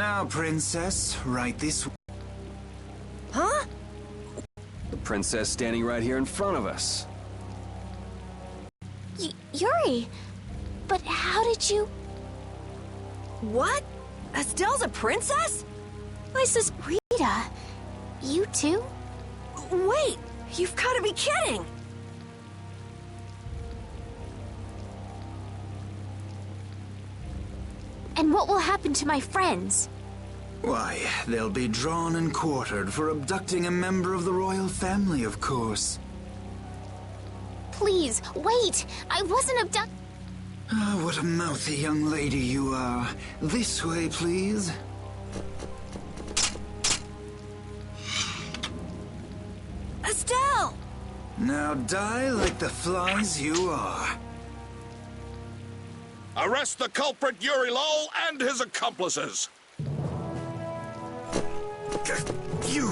Now, princess, right this way. Huh? The princess standing right here in front of us. Yuri, but how did you... What? Estelle's a princess? I Rita, you too? Wait, you've got to be kidding! And what will happen to my friends? Why, they'll be drawn and quartered for abducting a member of the royal family, of course. Please, wait! I wasn't abducted. Ah, what a mouthy young lady you are. This way, please. Estelle! Now die like the flies you are. Arrest the culprit Yuri Lowell and his accomplices. You,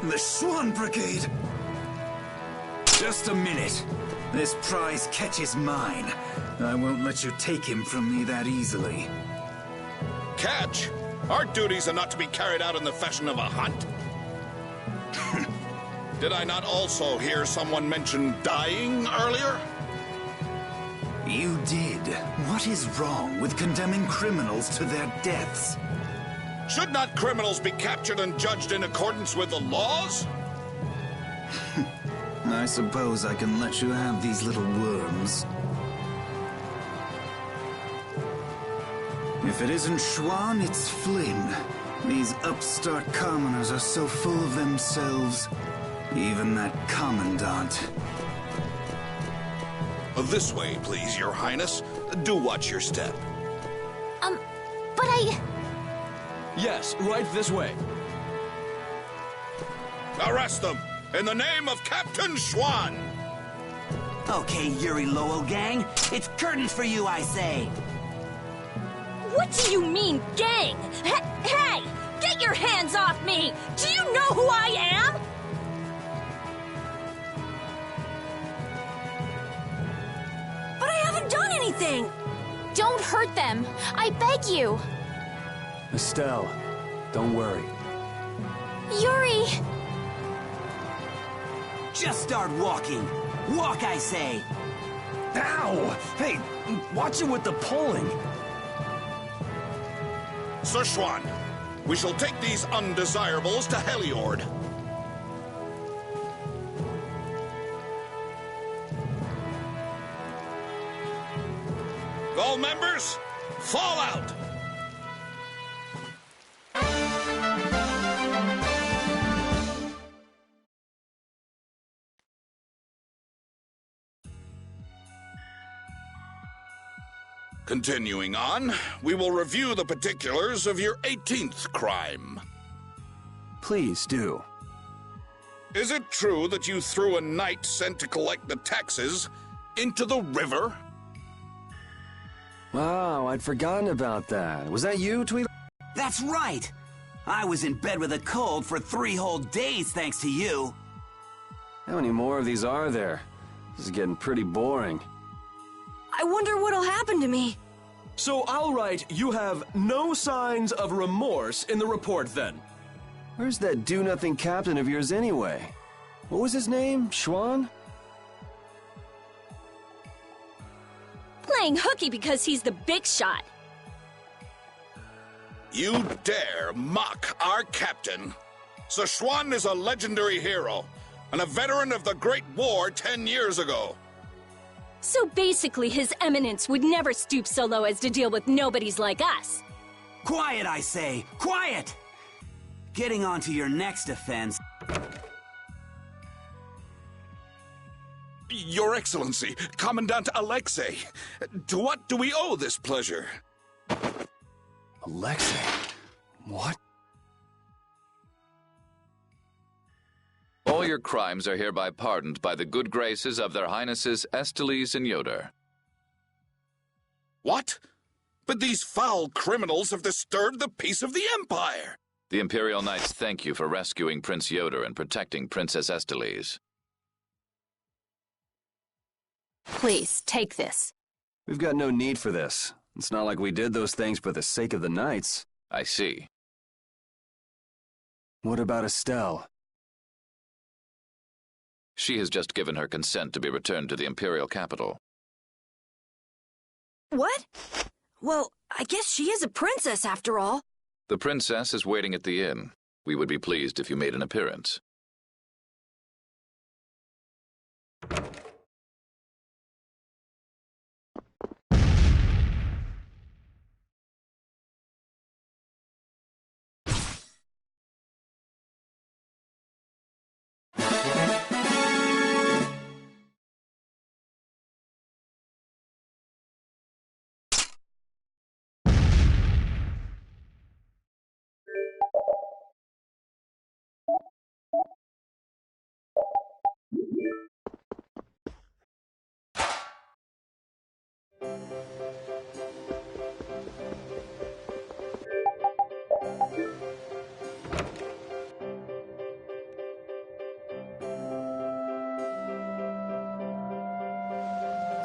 the Swan Brigade. Just a minute. This prize catch is mine. I won't let you take him from me that easily. Catch? Our duties are not to be carried out in the fashion of a hunt. Did I not also hear someone mention dying earlier? You did. What is wrong with condemning criminals to their deaths? Should not criminals be captured and judged in accordance with the laws? I suppose I can let you have these little worms. If it isn't Schwan, it's Flynn. These upstart commoners are so full of themselves. Even that commandant. This way, please, Your Highness. Do watch your step. But I... Yes, right this way. Arrest them, in the name of Captain Schwan! Okay, Yuri Lowell gang, it's curtains for you, I say. What do you mean, gang? Hey! Get your hands off me! Do you know who I am? But I haven't done anything! Don't hurt them! I beg you! Estelle, don't worry. Yuri! Just start walking. Walk, I say. Ow! Hey, watch it with the pulling. Sir Schwan, we shall take these undesirables to Heliord. All members, fall out! Continuing on, we will review the particulars of your 18th crime. Please do. Is it true that you threw a knight sent to collect the taxes into the river? Wow, I'd forgotten about that. Was that you, Tweet? That's right. I was in bed with a cold for 3 whole days thanks to you. How many more of these are there? This is getting pretty boring. I wonder what'll happen to me. So I'll write, you have no signs of remorse in the report then. Where's that do-nothing captain of yours anyway? What was his name? Schwan? Playing hooky because he's the big shot. You dare mock our captain? Sir Schwan is a legendary hero and a veteran of the Great War 10 years ago. So basically, His Eminence would never stoop so low as to deal with nobodies like us. Quiet, I say. Quiet! Getting on to your next offense. Your Excellency, Commandant Alexei, to what do we owe this pleasure? Alexei? What? All your crimes are hereby pardoned by the good graces of their Highnesses Estelles and Yoder. What? But these foul criminals have disturbed the peace of the Empire! The Imperial Knights thank you for rescuing Prince Yoder and protecting Princess Estelles. Please, take this. We've got no need for this. It's not like we did those things for the sake of the knights. I see. What about Estelle? She has just given her consent to be returned to the Imperial capital. What? Well, I guess she is a princess after all. The princess is waiting at the inn. We would be pleased if you made an appearance.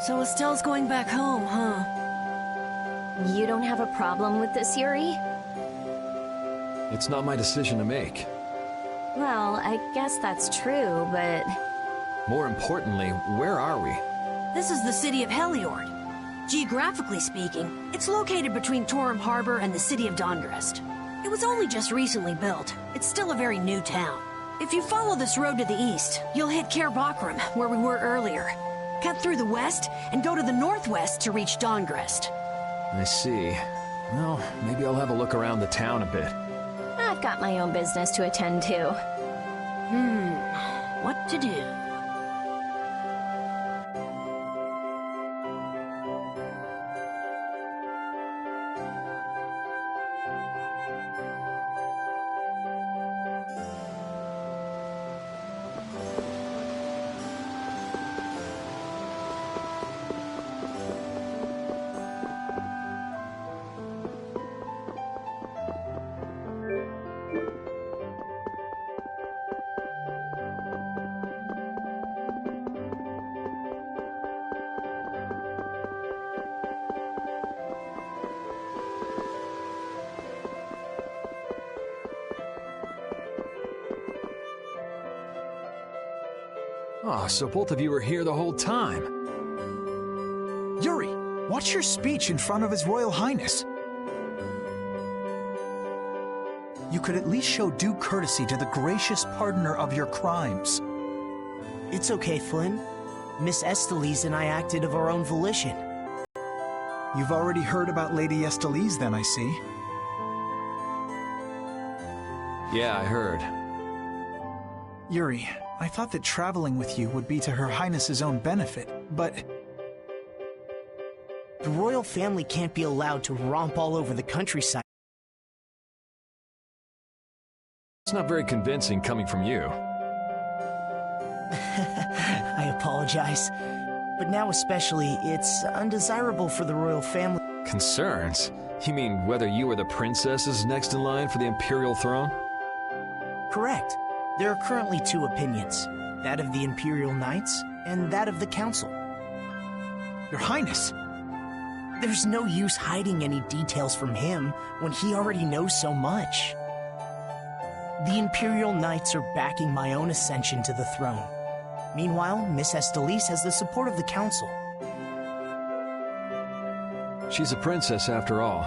So Estelle's going back home, huh? You don't have a problem with this, Yuri? It's not my decision to make. Well, I guess that's true, but... More importantly, where are we? This is the city of Heliord. Geographically speaking, it's located between Torum Harbor and the city of Dongrest. It was only just recently built. It's still a very new town. If you follow this road to the east, you'll hit Cair Bakram, where we were earlier. Cut through the west and go to the northwest to reach Dongrest. I see. Well, maybe I'll have a look around the town a bit. I've got my own business to attend to. What to do? Oh, so both of you were here the whole time. Yuri, what's your speech in front of His Royal Highness? You could at least show due courtesy to the gracious pardoner of your crimes. It's okay, Flynn. Miss Estelise and I acted of our own volition. You've already heard about Lady Estelise, then, I see. Yeah, I heard. Yuri, I thought that traveling with you would be to Her Highness's own benefit, but... The royal family can't be allowed to romp all over the countryside. It's not very convincing coming from you. I apologize. But now especially, it's undesirable for the royal family. Concerns? You mean whether you or the princess is next in line for the imperial throne? Correct. There are currently two opinions, that of the Imperial Knights and that of the Council. Your Highness! There's no use hiding any details from him when he already knows so much. The Imperial Knights are backing my own ascension to the throne. Meanwhile, Miss Estelise has the support of the Council. She's a princess after all.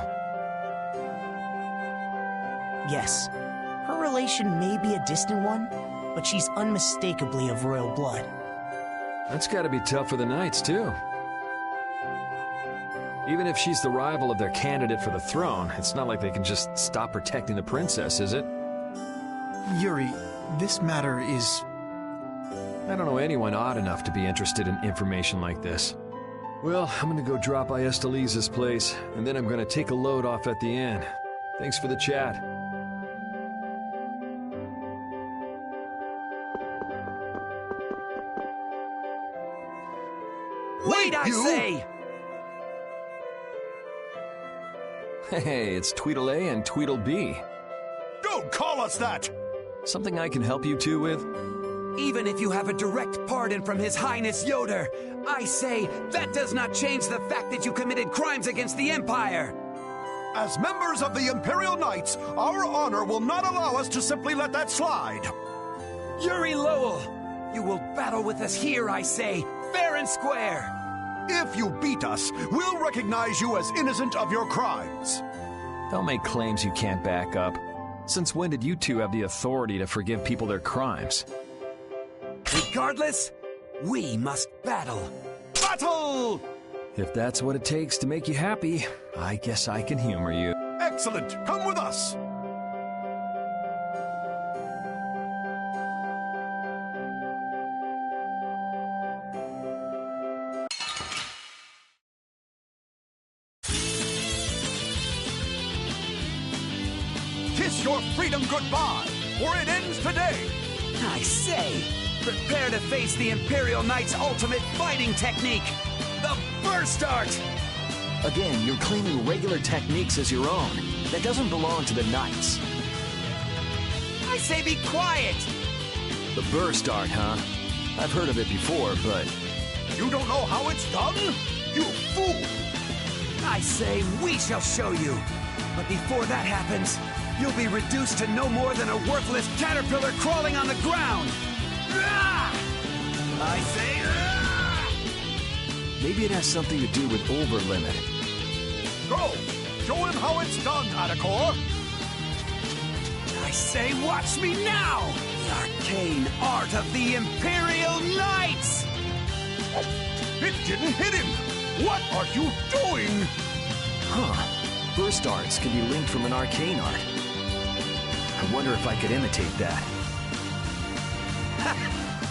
Yes. Her relation may be a distant one, but she's unmistakably of royal blood. That's gotta be tough for the Knights, too. Even if she's the rival of their candidate for the throne, it's not like they can just stop protecting the princess, is it? Yuri, this matter is... I don't know anyone odd enough to be interested in information like this. Well, I'm gonna go drop by Estelise's place, and then I'm gonna take a load off at the inn. Thanks for the chat. Wait, I say! Hey, it's Tweedle-A and Tweedle-B. Don't call us that! Something I can help you two with? Even if you have a direct pardon from His Highness Yoder, I say that does not change the fact that you committed crimes against the Empire! As members of the Imperial Knights, our honor will not allow us to simply let that slide. Yuri Lowell, you will battle with us here, I say, fair and square. If you beat us, we'll recognize you as innocent of your crimes. Don't make claims you can't back up. Since when did you two have the authority to forgive people their crimes? Regardless, we must battle. Battle! If that's what it takes to make you happy, I guess I can humor you. Excellent! Come with us! Kiss your freedom goodbye, for it ends today! I say, prepare to face the Imperial Knight's ultimate fighting technique, the Burst Art! Again, you're claiming regular techniques as your own. That doesn't belong to the Knights. I say be quiet! The Burst Art, huh? I've heard of it before, but... You don't know how it's done? You fool! I say we shall show you. But before that happens, you'll be reduced to no more than a worthless caterpillar crawling on the ground! I say... Maybe it has something to do with Overlimit. Go! Show him how it's done, Adacor! I say watch me now! The arcane art of the Imperial Knights! It didn't hit him! What are you doing? Huh. Burst arts can be linked from an arcane art. I wonder if I could imitate that.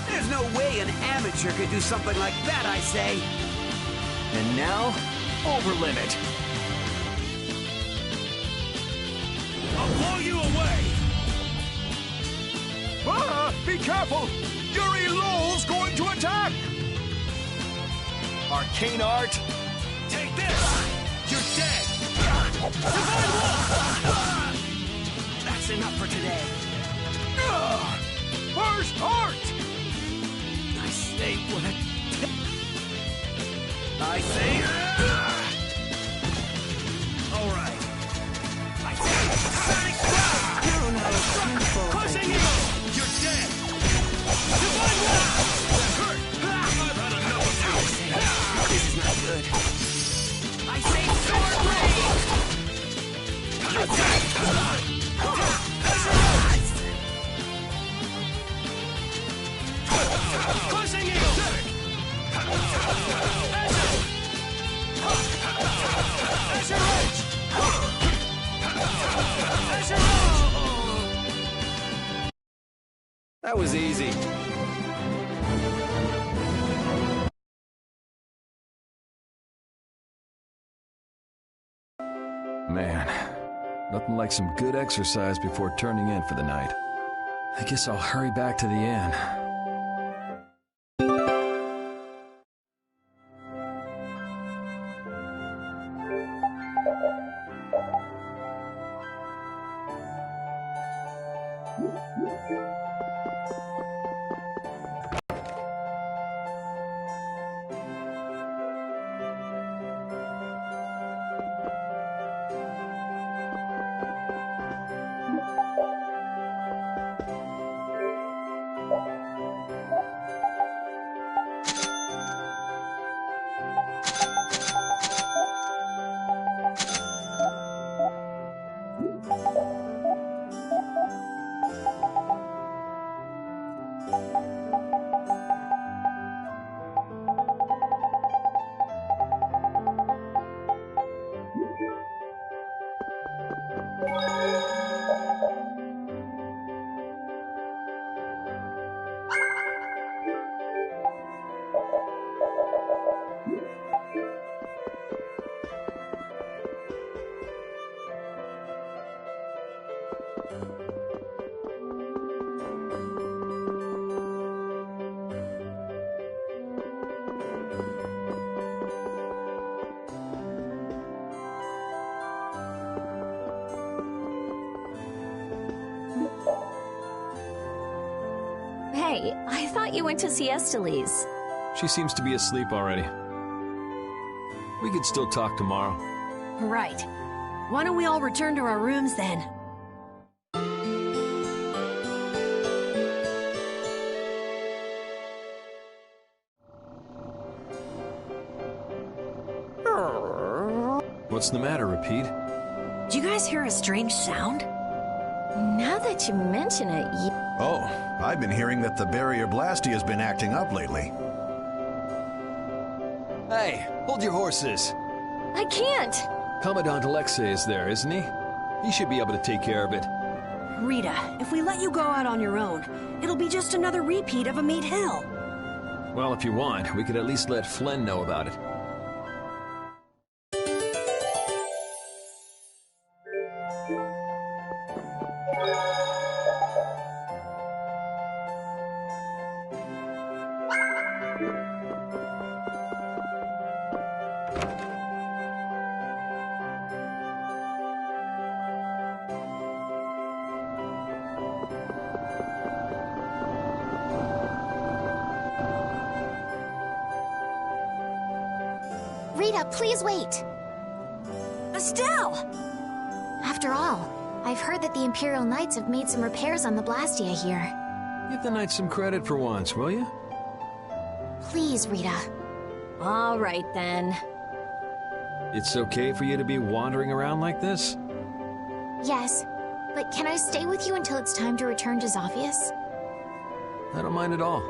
There's no way an amateur could do something like that, I say! And now, Overlimit! I'll blow you away! Ah! Be careful! Yuri Lowell's going to attack! Arcane art! Take this! You're dead! That's enough for today. First art! I say what I say... All right. I say... Sonic Cloud! Crushing Eagle! You're dead! Divine Wall! That hurt! I've had enough of you! This is not good. I say Sword Blade! You're dead! Crushing Eagle! That was easy. Man, nothing like some good exercise before turning in for the night. I guess I'll hurry back to the inn. Hey, I thought you went to see Esteliz. She seems to be asleep already. We could still talk tomorrow. Right. Why don't we all return to our rooms then? What's the matter, Repeat? Do you guys hear a strange sound? Now that you mention it, Oh, I've been hearing that the barrier Blasty has been acting up lately. Hey, hold your horses. I can't! Commandant Alexei is there, isn't he? He should be able to take care of it. Rita, if we let you go out on your own, it'll be just another repeat of a Meat Hill. Well, if you want, we could at least let Flynn know about it. Rita, please wait. Estelle! After all, I've heard that the Imperial Knights have made some repairs on the Blastia here. Give the Knights some credit for once, will you? Please, Rita. All right, then. It's okay for you to be wandering around like this? Yes, but can I stay with you until it's time to return to Zophius? I don't mind at all.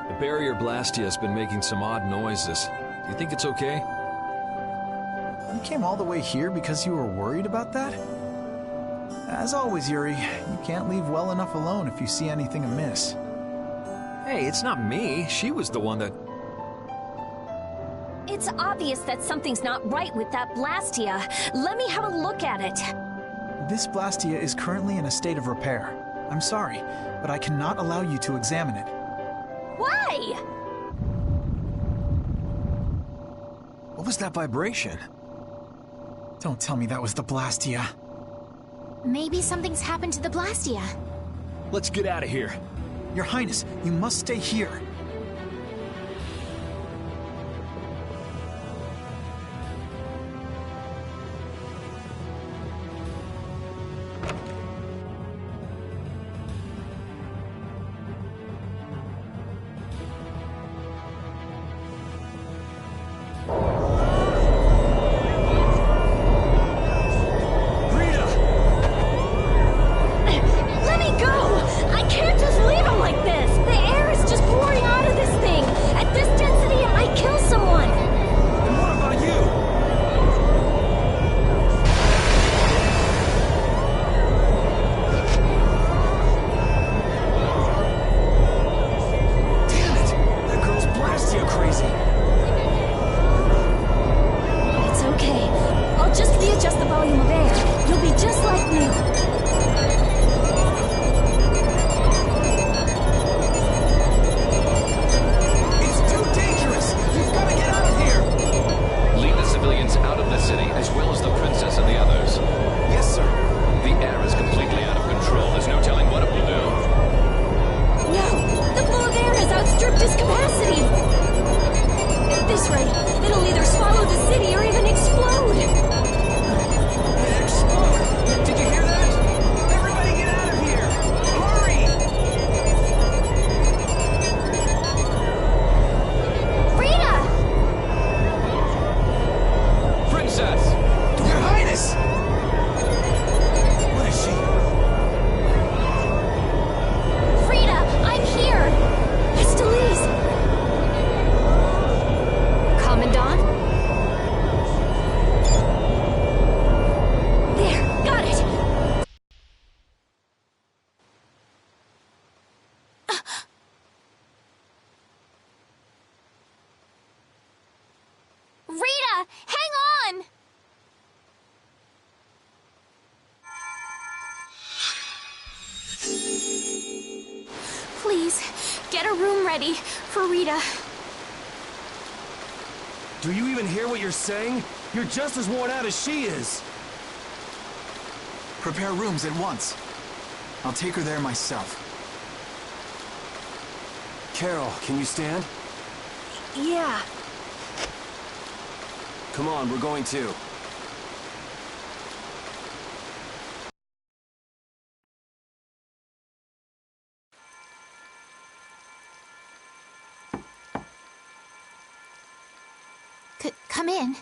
The barrier Blastia has been making some odd noises. Do you think it's okay? You came all the way here because you were worried about that? As always, Yuri, you can't leave well enough alone if you see anything amiss. Hey, it's not me. She was the one that... It's obvious that something's not right with that Blastia. Let me have a look at it. This Blastia is currently in a state of repair. I'm sorry, but I cannot allow you to examine it. Why? What was that vibration? Don't tell me that was the Blastia. Maybe something's happened to the Blastia. Let's get out of here. Your Highness, you must stay here. Let me go! I can't just leave him like this! The air is just pouring room ready for Rita. Do you even hear what you're saying? You're just as worn out as she is. Prepare rooms at once. I'll take her there myself. Carol, can you stand? Yeah. Come on, we're going too. Come in.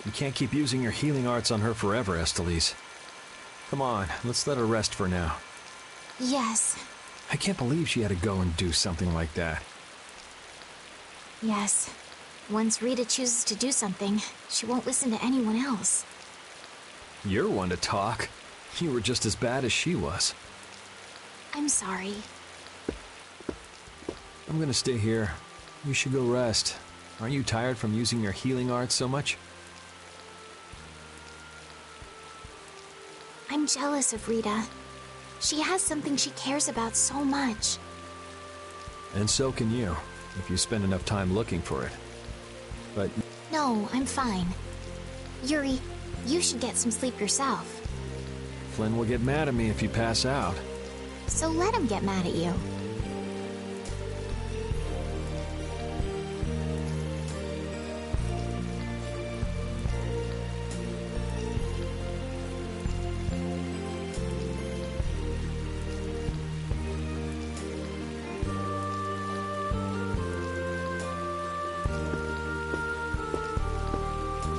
You can't keep using your healing arts on her forever, Estelise. Come on, let's let her rest for now. Yes. I can't believe she had to go and do something like that. Yes. Once Rita chooses to do something, she won't listen to anyone else. You're one to talk. You were just as bad as she was. I'm sorry. I'm gonna stay here. You should go rest. Aren't you tired from using your healing arts so much? I'm jealous of Rita. She has something she cares about so much. And so can you, if you spend enough time looking for it. But... No, I'm fine. Yuri, you should get some sleep yourself. Flynn will get mad at me if you pass out. So let him get mad at you.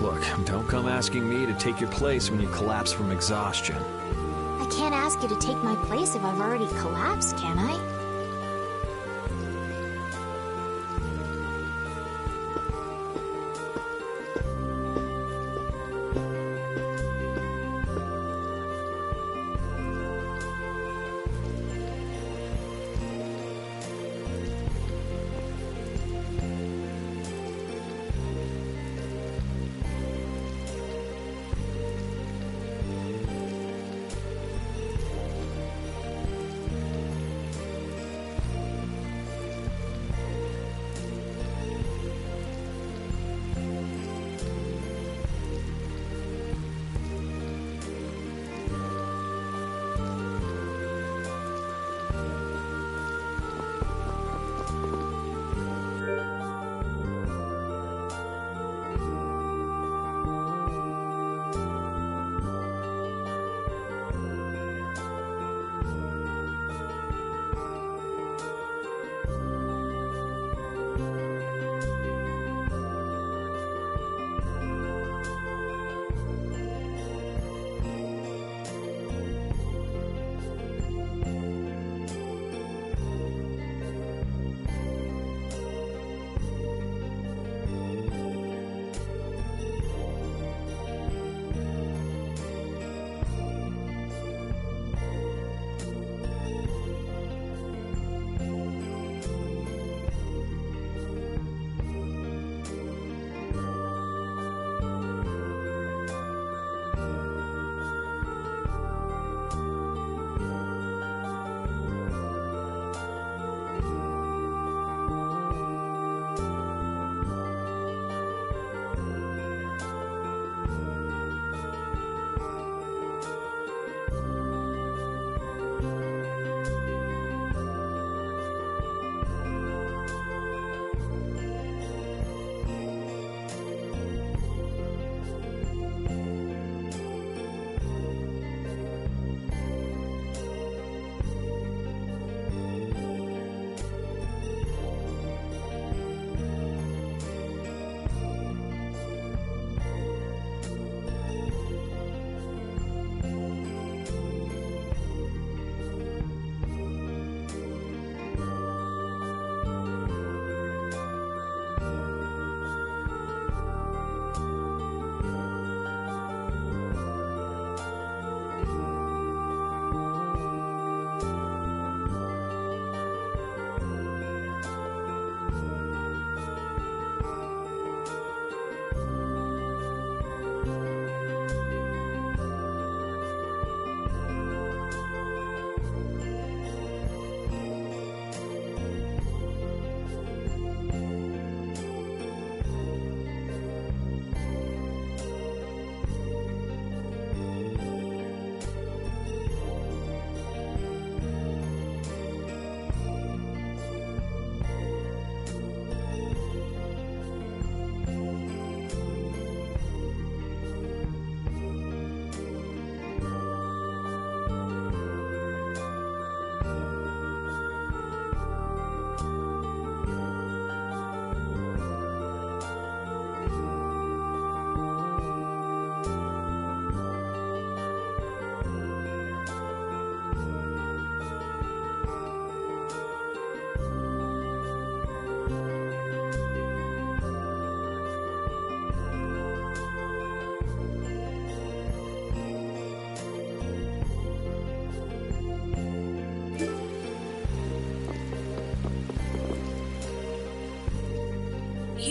Look, don't come asking me to take your place when you collapse from exhaustion. I can't ask you to take my place if I've already collapsed, can I?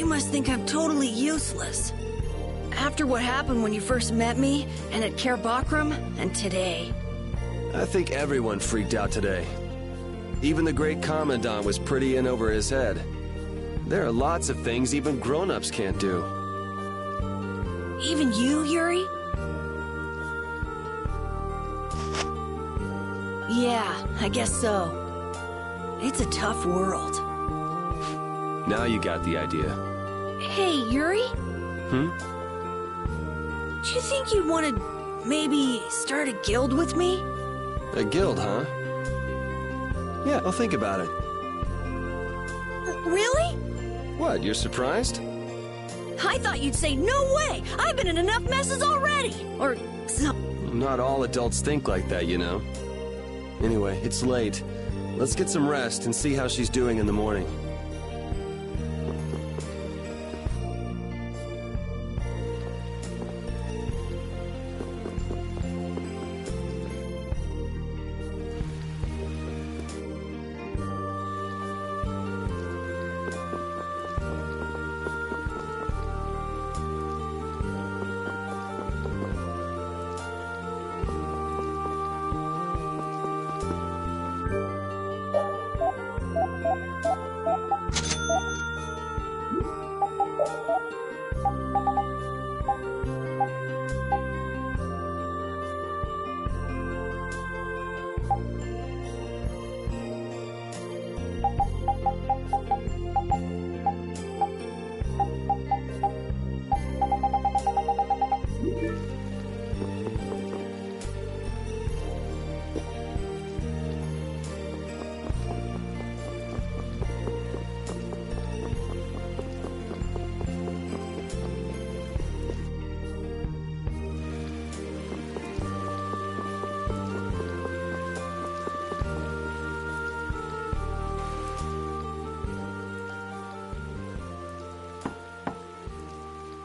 You must think I'm totally useless. After what happened when you first met me, and at Care Bakram, and today. I think everyone freaked out today. Even the great Commandant was pretty in over his head. There are lots of things even grown-ups can't do. Even you, Yuri? Yeah, I guess so. It's a tough world. Now you got the idea. Hey, Yuri? Hmm? Do you think you'd want to maybe start a guild with me? A guild, huh? Yeah, I'll think about it. Really? What, you're surprised? I thought you'd say, no way! I've been in enough messes already! Or something. Not all adults think like that, you know. Anyway, it's late. Let's get some rest and see how she's doing in the morning.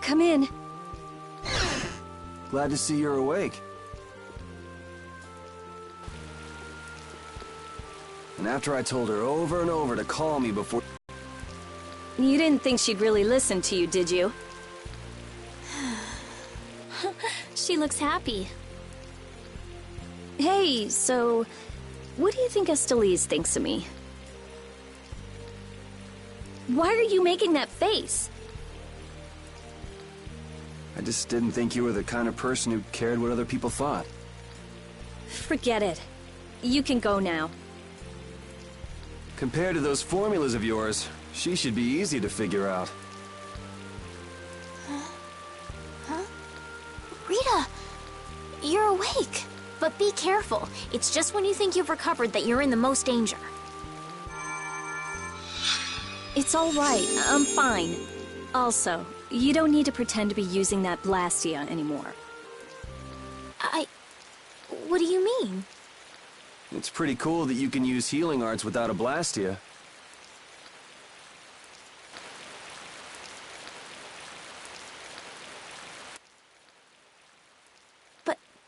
Come in. Glad to see you're awake. And after I told her over and over to call me before... You didn't think she'd really listen to you, did you? She looks happy. Hey, so... what do you think Estelise thinks of me? Why are you making that face? I just didn't think you were the kind of person who cared what other people thought. Forget it. You can go now. Compared to those formulas of yours, she should be easy to figure out. Huh? Rita! You're awake. But be careful. It's just when you think you've recovered that you're in the most danger. It's all right. I'm fine. Also, you don't need to pretend to be using that Blastia anymore. What do you mean? It's pretty cool that you can use healing arts without a Blastia.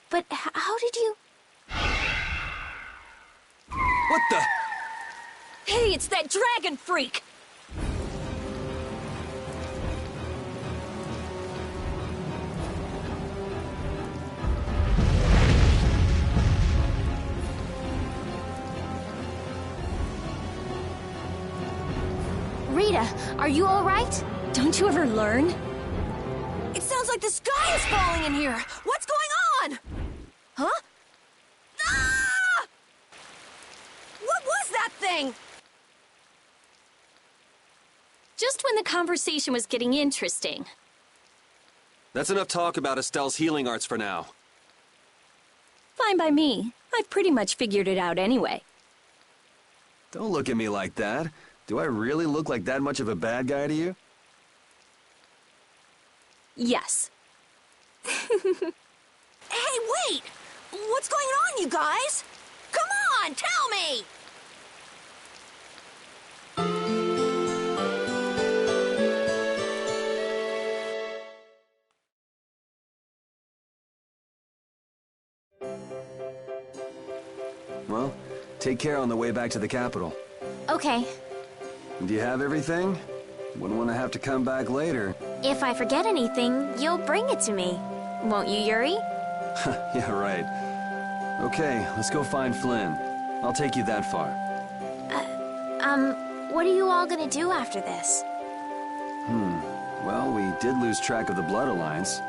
But how did you... What the... Hey, it's that dragon freak! Rita, are you all right? Don't you ever learn? It sounds like the sky is falling in here! What's going on? Huh? Ah! What was that thing? Just when the conversation was getting interesting. That's enough talk about Estelle's healing arts for now. Fine by me. I've pretty much figured it out anyway. Don't look at me like that. Do I really look like that much of a bad guy to you? Yes. Hey, wait! What's going on, you guys? Come on, tell me! Well, take care on the way back to the capital. Okay. Do you have everything? Wouldn't want to have to come back later. If I forget anything, you'll bring it to me. Won't you, Yuri? Yeah, right. Okay, let's go find Flynn. I'll take you that far. What are you all gonna do after this? Well, we did lose track of the Blood Alliance.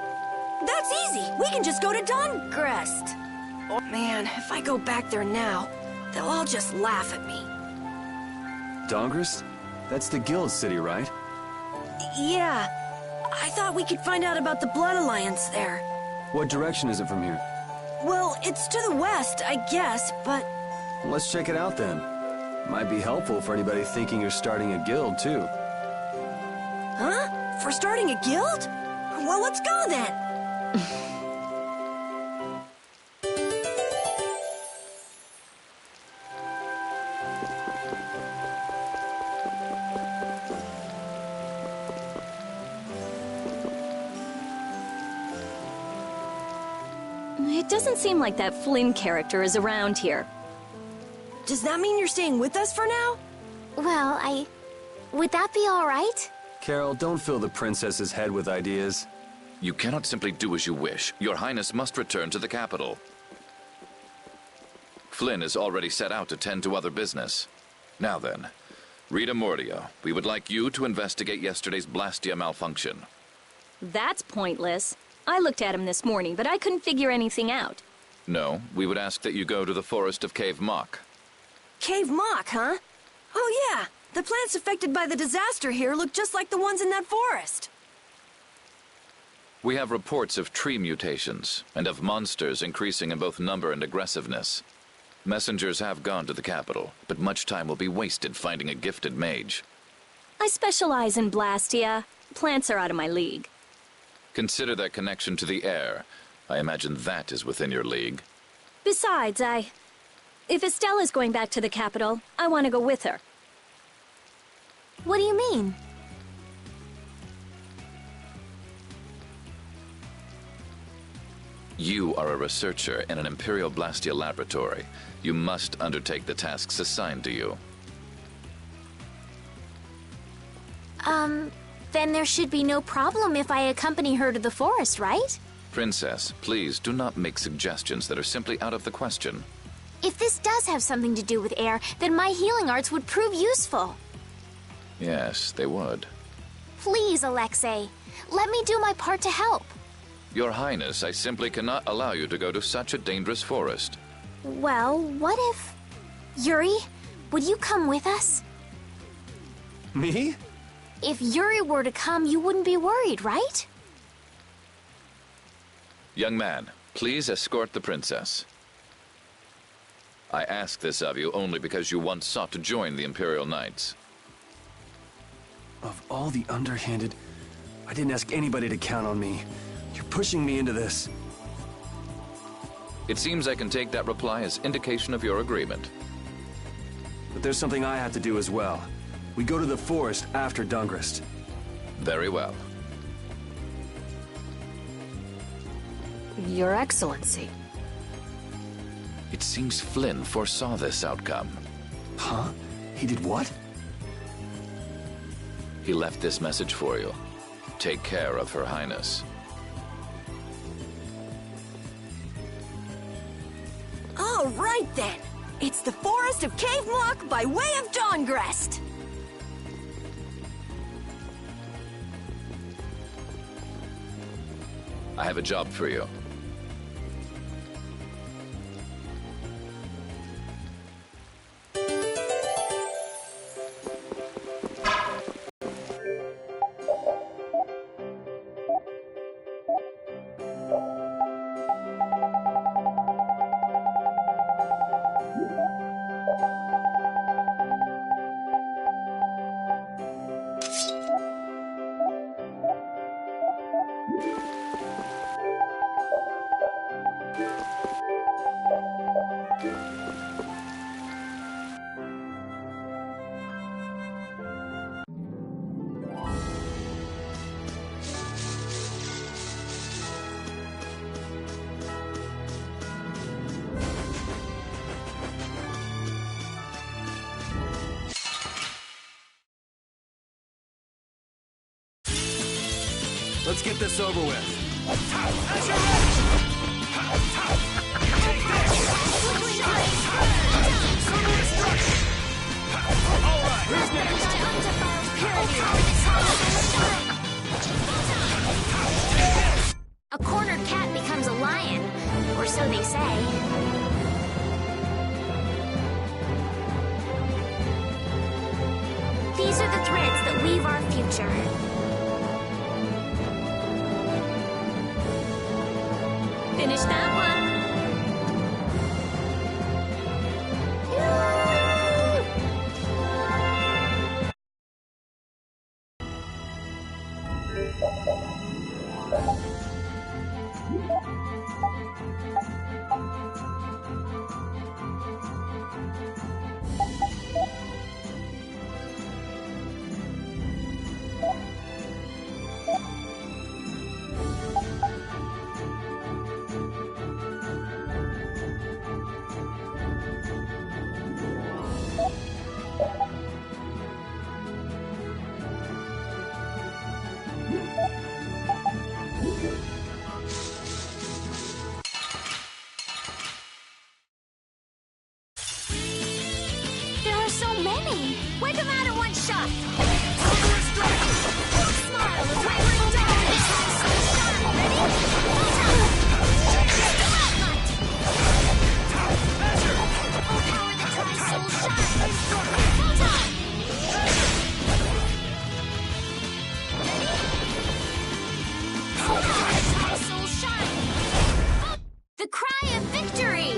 That's easy. We can just go to Dongrest. Oh man, if I go back there now, they'll all just laugh at me. Dongrest? That's the guild city, right? Yeah. I thought we could find out about the Blood Alliance there. What direction is it from here? Well, it's to the west, I guess, but... Let's check it out then. Might be helpful for anybody thinking you're starting a guild, too. Huh? For starting a guild? Well, let's go then. It doesn't seem like that Flynn character is around here. Does that mean you're staying with us for now? Well, would that be all right? Carol, don't fill the princess's head with ideas. You cannot simply do as you wish. Your Highness must return to the capital. Flynn is already set out to tend to other business. Now then, Rita Mordia, we would like you to investigate yesterday's Blastia malfunction. That's pointless. I looked at him this morning, but I couldn't figure anything out. No, we would ask that you go to the forest of Cave Mock. Cave Mock, huh? Oh yeah, the plants affected by the disaster here look just like the ones in that forest. We have reports of tree mutations, and of monsters increasing in both number and aggressiveness. Messengers have gone to the capital, but much time will be wasted finding a gifted mage. I specialize in Blastia. Plants are out of my league. Consider that connection to the air. I imagine that is within your league. Besides, if Estella's going back to the capital, I want to go with her. What do you mean? You are a researcher in an Imperial Blastia laboratory. You must undertake the tasks assigned to you. Then there should be no problem if I accompany her to the forest, right? Princess, please do not make suggestions that are simply out of the question. If this does have something to do with air, then my healing arts would prove useful. Yes, they would. Please, Alexei, let me do my part to help. Your Highness, I simply cannot allow you to go to such a dangerous forest. Well, what if... Yuri, would you come with us? Me? If Yuri were to come, you wouldn't be worried, right? Young man, please escort the princess. I ask this of you only because you once sought to join the Imperial Knights. Of all the underhanded, I didn't ask anybody to count on me. You're pushing me into this. It seems I can take that reply as indication of your agreement. But there's something I have to do as well. We go to the forest after Dongrest. Very well. Your Excellency. It seems Flynn foresaw this outcome. Huh? He did what? He left this message for you. Take care of Her Highness. All right then. It's the forest of Cave Mock by way of Dongrest. I have a job for you. Let's get this over with. As you're ready! Take this! Alright, who's next? A cornered cat becomes a lion, or so they say. These are the threads that weave our future. Finish that one. There are so many. Wipe them out in one shot. Smile as wayward dawn. Ready? Oh, power that tries soul shine. Full time. Ready? Soul shine. The cry of victory.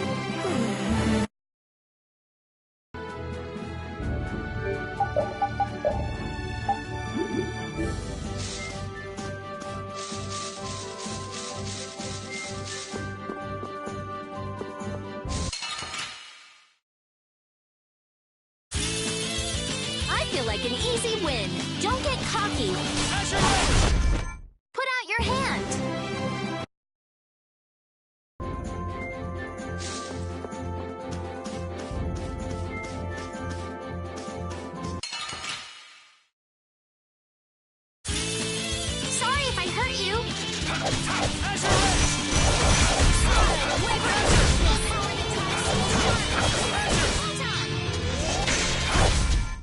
I feel like an easy win. Don't get cocky. Put out your hand. Sorry if I hurt you.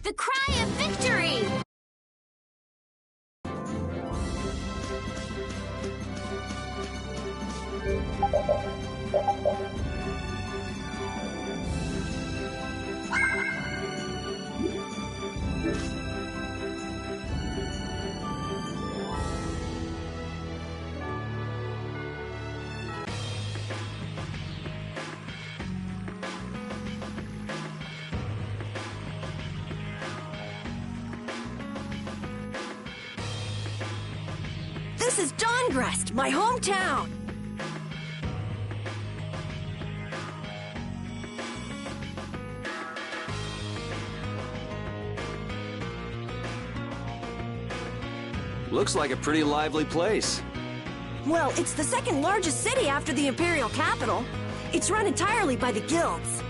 The cry of victory! This is Dongrest, my hometown. Looks like a pretty lively place. Well, it's the second largest city after the Imperial capital. It's run entirely by the guilds.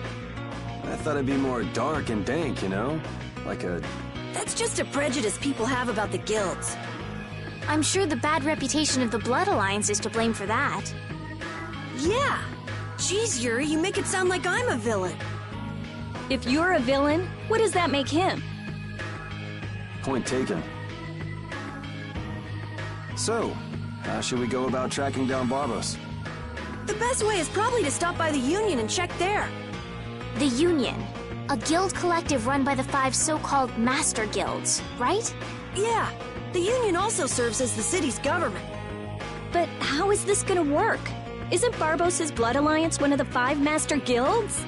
I thought it'd be more dark and dank, you know? Like a... That's just a prejudice people have about the guilds. I'm sure the bad reputation of the Blood Alliance is to blame for that. Yeah. Jeez, Yuri, you make it sound like I'm a villain. If you're a villain, what does that make him? Point taken. So, how should we go about tracking down Barbos? The best way is probably to stop by the Union and check there. The Union. A guild collective run by the 5 so-called Master Guilds, right? Yeah. The Union also serves as the city's government. But how is this gonna work? Isn't Barbos' Blood Alliance one of the 5 Master Guilds?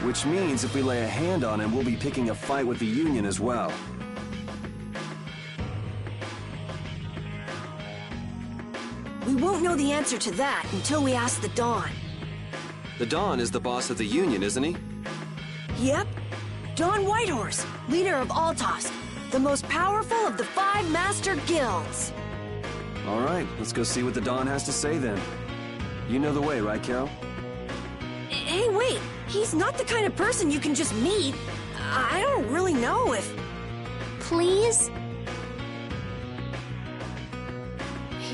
Which means if we lay a hand on him, we'll be picking a fight with the Union as well. We won't know the answer to that until we ask the Dawn. The Dawn is the boss of the Union, isn't he? Yep. Dawn Whitehorse, leader of Altosk, the most powerful of the 5 Master Guilds. All right, let's go see what the Dawn has to say then. You know the way, right, Carol? Hey, wait. He's not the kind of person you can just meet. I don't really know if... Please?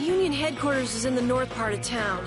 Union headquarters is in the north part of town.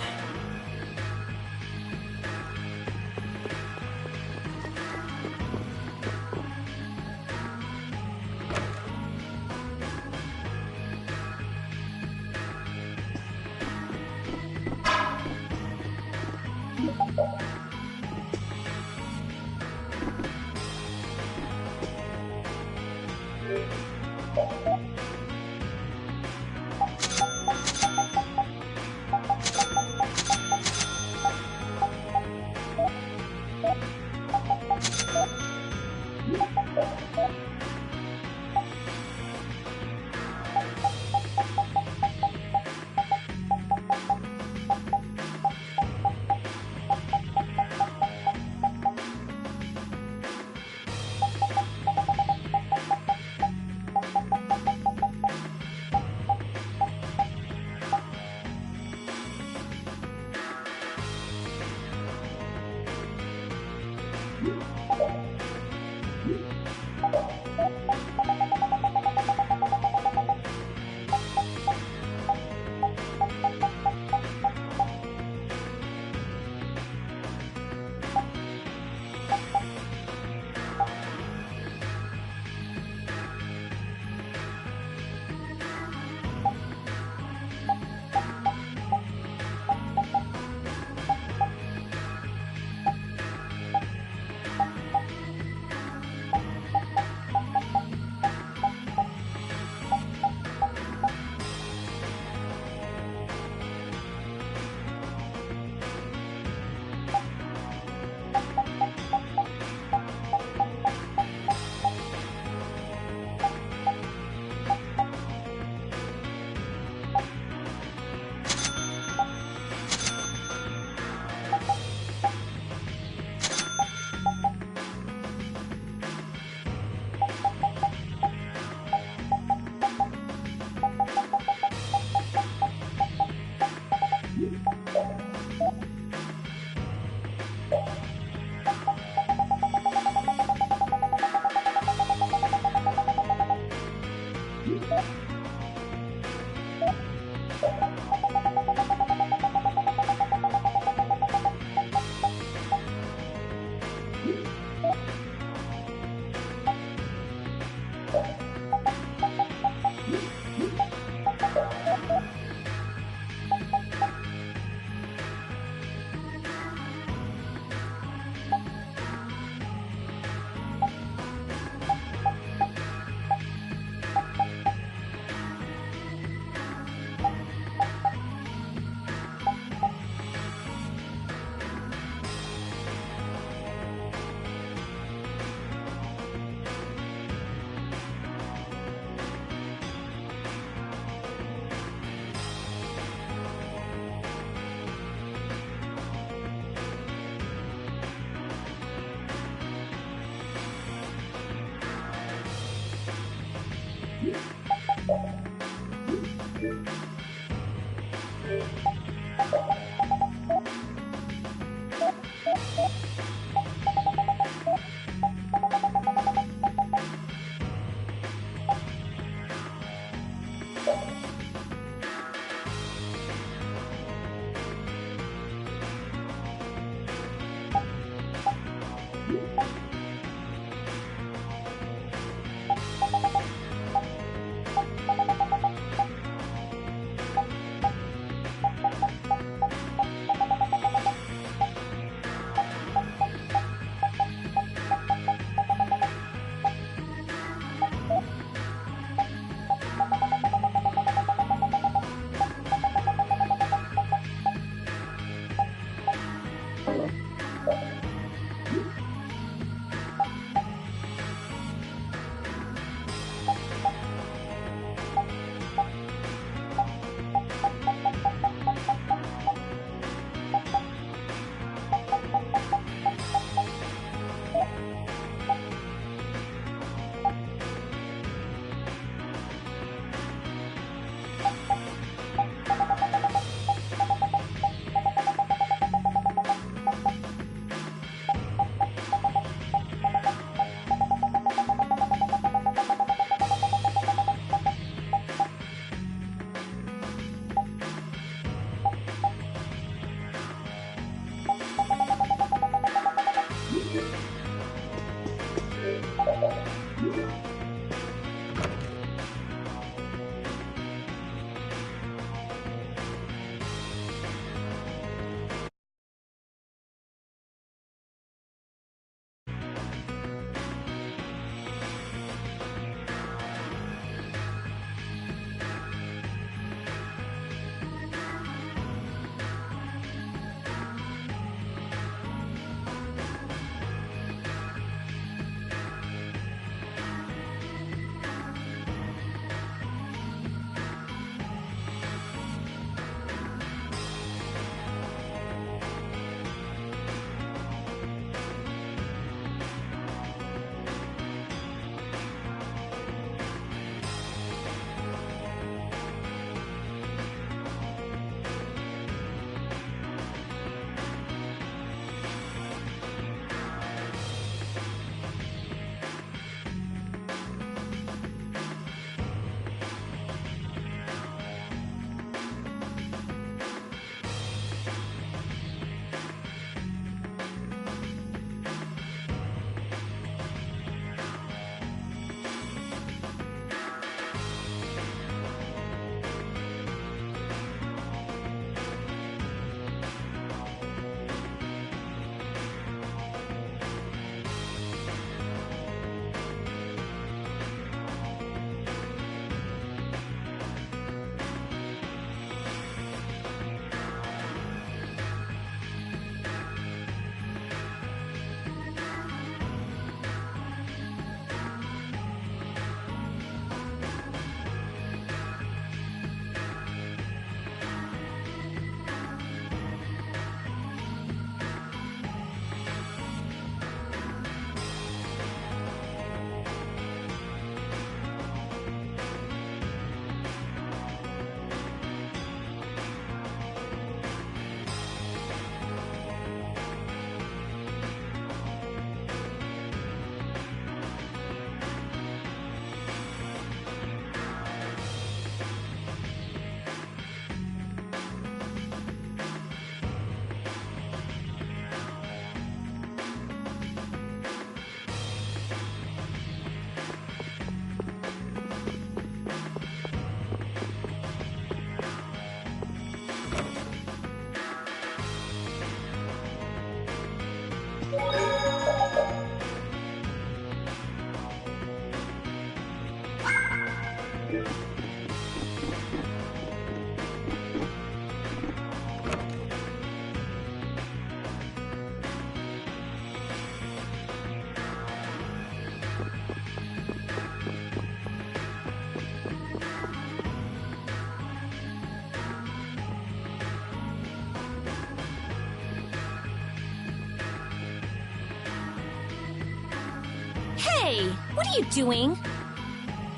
Hey, what are you doing?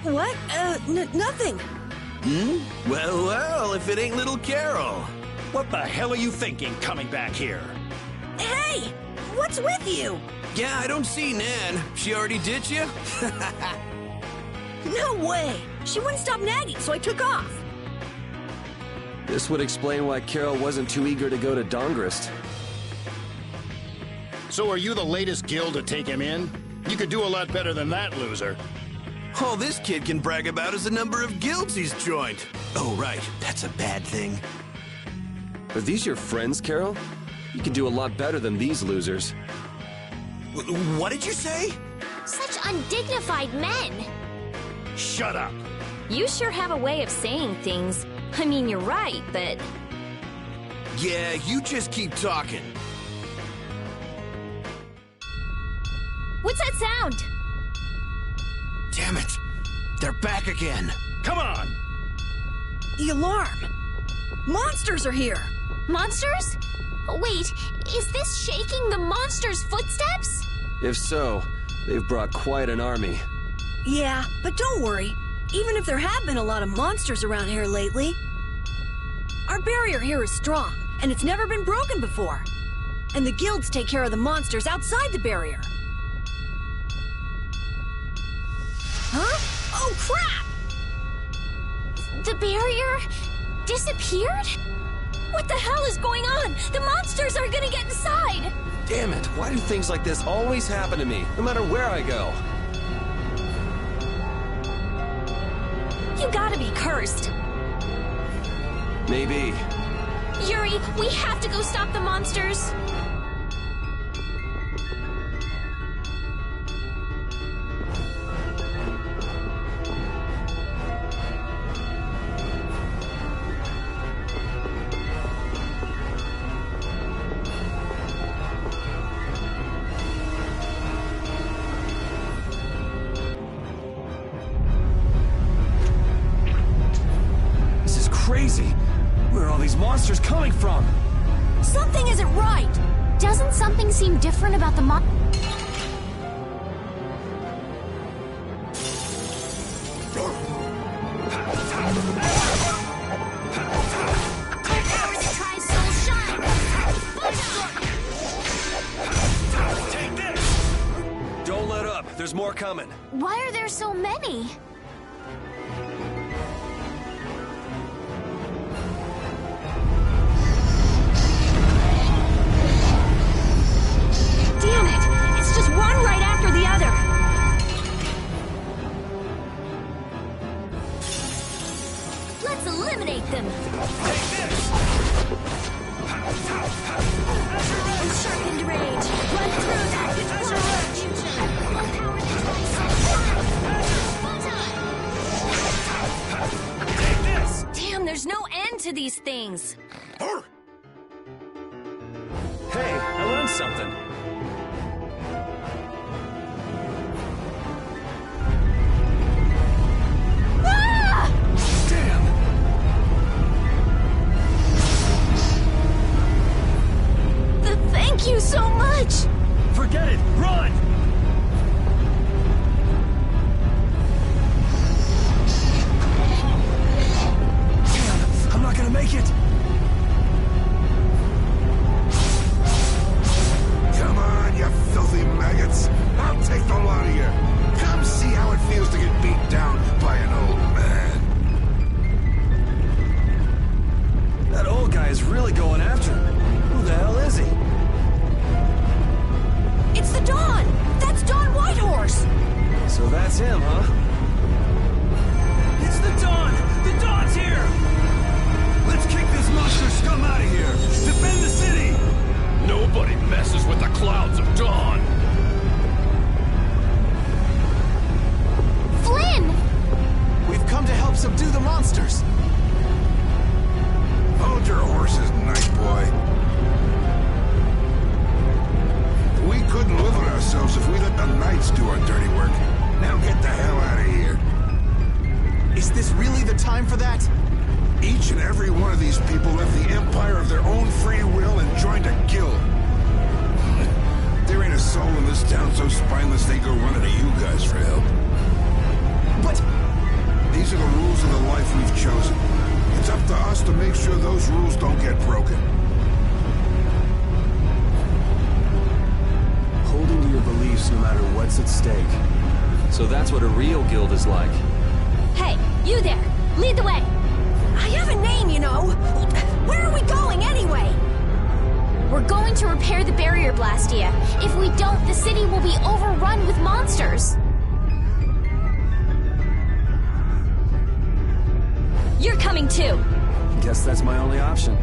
What? Nothing. Well, if it ain't little Carol. What the hell are you thinking coming back here? Hey! What's with you? Yeah, I don't see Nan. She already ditched you? No way! She wouldn't stop nagging, so I took off. This would explain why Carol wasn't too eager to go to Dongrist. So are you the latest guild to take him in? You could do a lot better than that, loser. All this kid can brag about is the number of guilds he's joined. Oh, right. That's a bad thing. Are these your friends, Carol? You can do a lot better than these losers. What did you say? Such undignified men. Shut up. You sure have a way of saying things. I mean, you're right, but... Yeah, you just keep talking. What's that sound? Damn it. They're back again. Come on. The alarm. Monsters are here. Monsters? Wait, is this shaking the monsters' footsteps? If so, they've brought quite an army. Yeah, but don't worry. Even if there have been a lot of monsters around here lately, our barrier here is strong, and it's never been broken before. And the guilds take care of the monsters outside the barrier. Huh? Oh, crap! The barrier disappeared? What the hell is going on? The monsters are gonna get inside! Damn it, why do things like this always happen to me, no matter where I go? You gotta be cursed. Maybe. Yuri, we have to go stop the monsters. Crazy. Where are all these monsters coming from? Something isn't right. Doesn't something seem different about the Take this! Don't let up. There's more coming. Why are there so many? Damn it! It's just one right after the other. Let's eliminate them. Take this! Sharpened rage. Run through that. Take this! Damn, there's no end to these things. Hey, I learned something. Thank you so much! Forget it! Run! Damn, I'm not gonna make it! Come on, you filthy maggots! I'll take the lot of you! Come see how it feels to get beat down by an old man! That old guy is really going after him. Who the hell is he? It's the Dawn! That's Dawn Whitehorse! So that's him, huh? It's the Dawn! The Dawn's here! Let's kick this monster scum out of here! Defend the city! Nobody messes with the clouds of dawn. Flynn! We've come to help subdue the monsters. Hold your horses, night boy. We couldn't live with ourselves if we let the knights do our dirty work. Now get the hell out of here. Is this really the time for that? Each and every one of these people left the Empire of their own free will and joined a guild. There ain't a soul in this this town so spineless they go running to you guys for help. But these are the rules of the life we've chosen. It's up to us to make sure those rules don't get broken. Holding to your beliefs no matter what's at stake. So that's what a real guild is like. Hey, you there! Lead the way! I have a name, you know. Where are we going anyway? We're going to repair the barrier Blastia. If we don't, the city will be overrun with monsters. You're coming too! Guess that's my only option.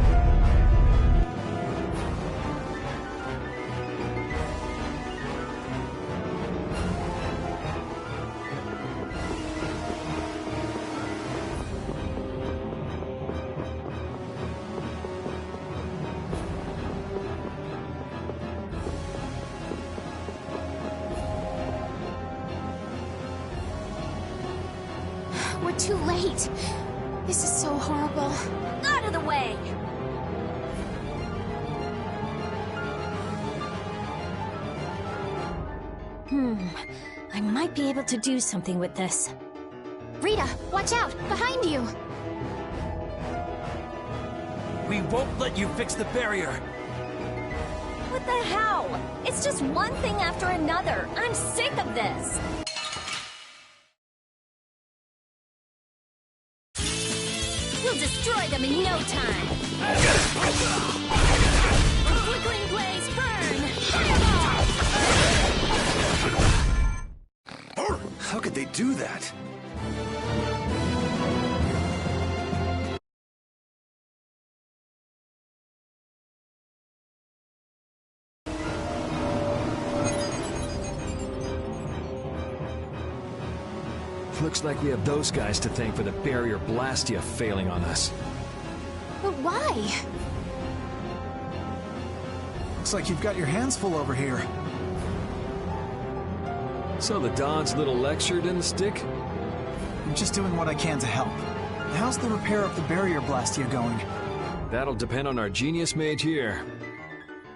We're too late. This is so horrible. Out of the way! I might be able to do something with this. Rita, watch out! Behind you! We won't let you fix the barrier. What the hell? It's just one thing after another. I'm sick of this. We'll destroy them in no time. A flickering blaze, burn! Fireball! How could they do that? Looks like we have those guys to thank for the barrier Blastia failing on us. But why? looks like you've got your hands full over here. So the Don's little lecture didn't stick? I'm just doing what I can to help. How's the repair of the barrier Blastia going? That'll depend on our genius mage here.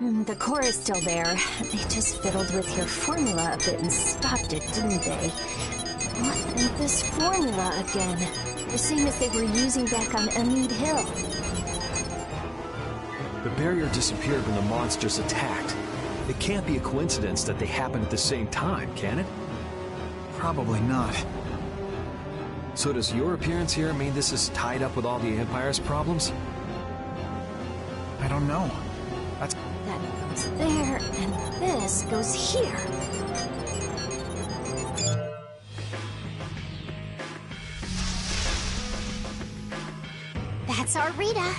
The core is still there. They just fiddled with your formula a bit and stopped it, didn't they? What with this formula again? The same as they were using back on Amid Hill. The barrier disappeared when the monsters attacked. It can't be a coincidence that they happened at the same time, can it? Probably not. So does your appearance here mean this is tied up with all the Empire's problems? I don't know. That goes there, and this goes here. That's our Rita.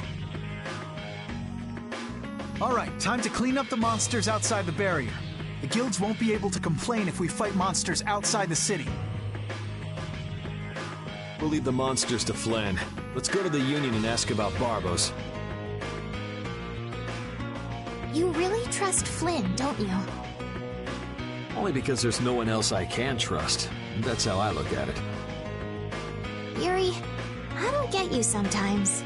All right, time to clean up the monsters outside the barrier. The guilds won't be able to complain if we fight monsters outside the city. We'll leave the monsters to Flynn. Let's go to the Union and ask about Barbos. You really trust Flynn, don't you? Only because there's no one else I can trust. That's how I look at it. Yuri, I don't get you sometimes.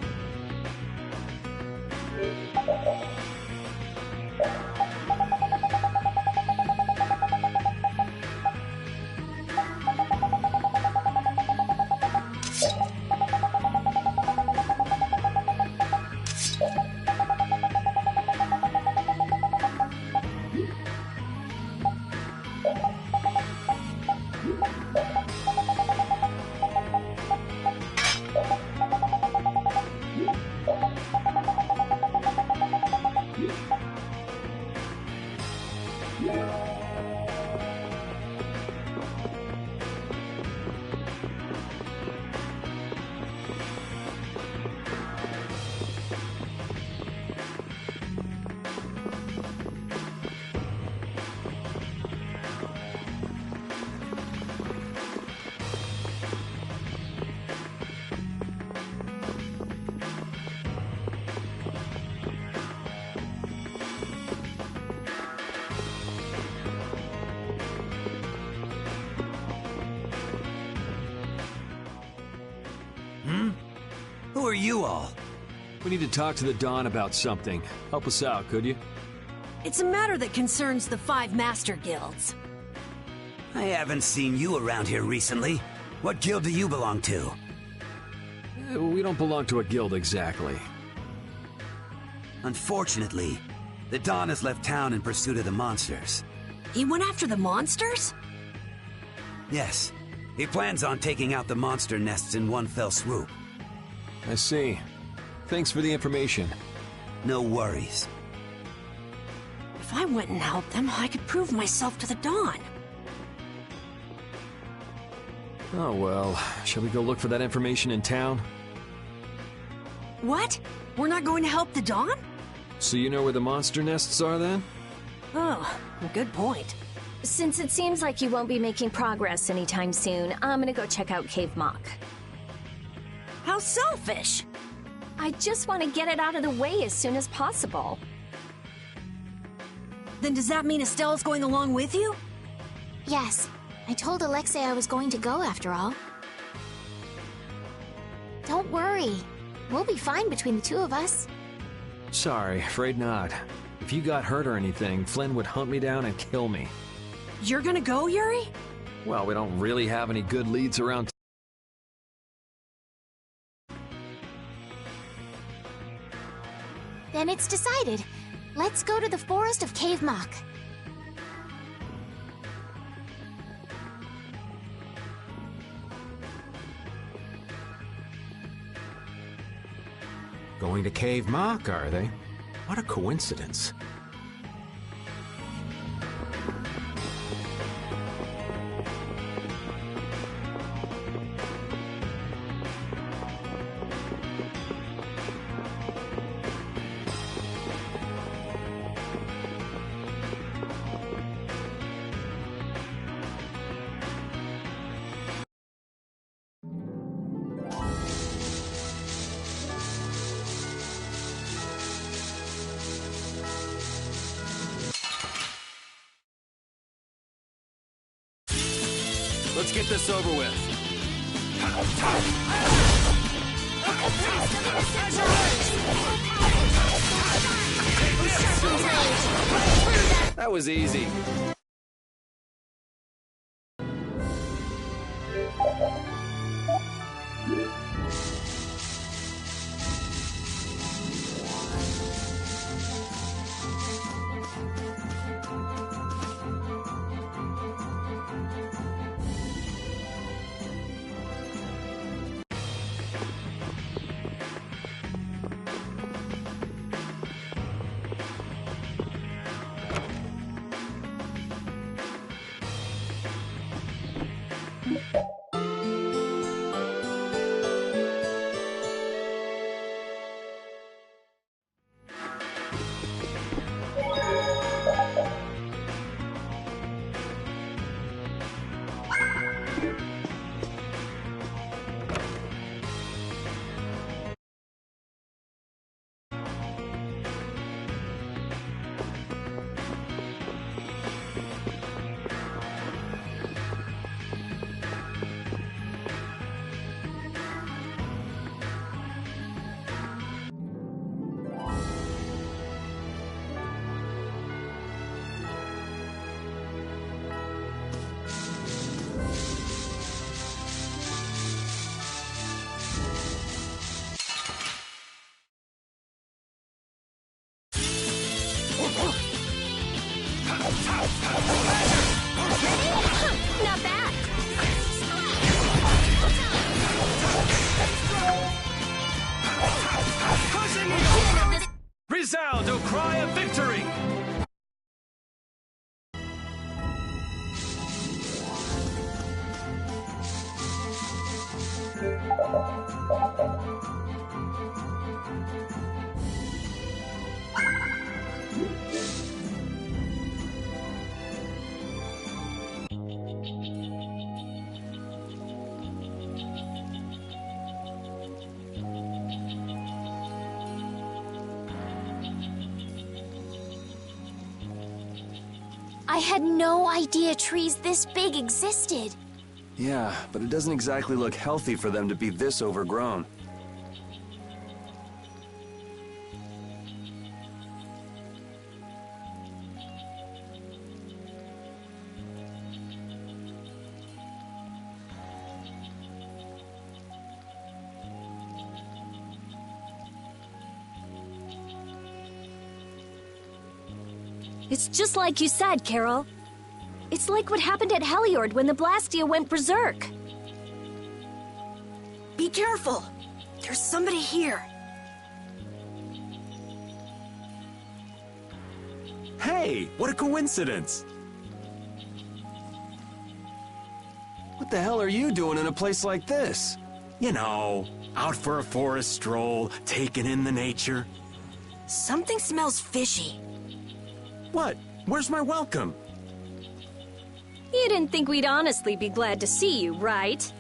Who are you all? We need to talk to the Don about something. Help us out, could you? It's a matter that concerns the 5 Master Guilds. I haven't seen you around here recently. What guild do you belong to? We don't belong to a guild exactly. Unfortunately, the Don has left town in pursuit of the monsters. He went after the monsters? Yes. He plans on taking out the monster nests in one fell swoop. I see. Thanks for the information. No worries. If I went and helped them, I could prove myself to the Dawn. Oh well, shall we go look for that information in town? What? We're not going to help the Dawn? So you know where the monster nests are then? Oh, good point. Since it seems like you won't be making progress anytime soon, I'm gonna go check out Cave Mock. How selfish! I just want to get it out of the way as soon as possible. Then does that mean Estelle's going along with you? Yes. I told Alexei I was going to go after all. Don't worry. We'll be fine between the two of us. Sorry, afraid not. If you got hurt or anything, Flynn would hunt me down and kill me. You're gonna go, Yuri? Well, we don't really have any good leads around. Then it's decided. Let's go to the forest of Cave Mock. Going to Cave Mock, are they? What a coincidence. Let's get this over with. That was easy. Not bad. Resound, O cry of victory! I had no idea trees this big existed. Yeah, but it doesn't exactly look healthy for them to be this overgrown. It's just like you said, Carol. It's like what happened at Heliord when the Blastia went berserk. Be careful! There's somebody here. Hey, what a coincidence! What the hell are you doing in a place like this? You know, out for a forest stroll, taking in the nature. Something smells fishy. What? Where's my welcome? You didn't think we'd honestly be glad to see you, right?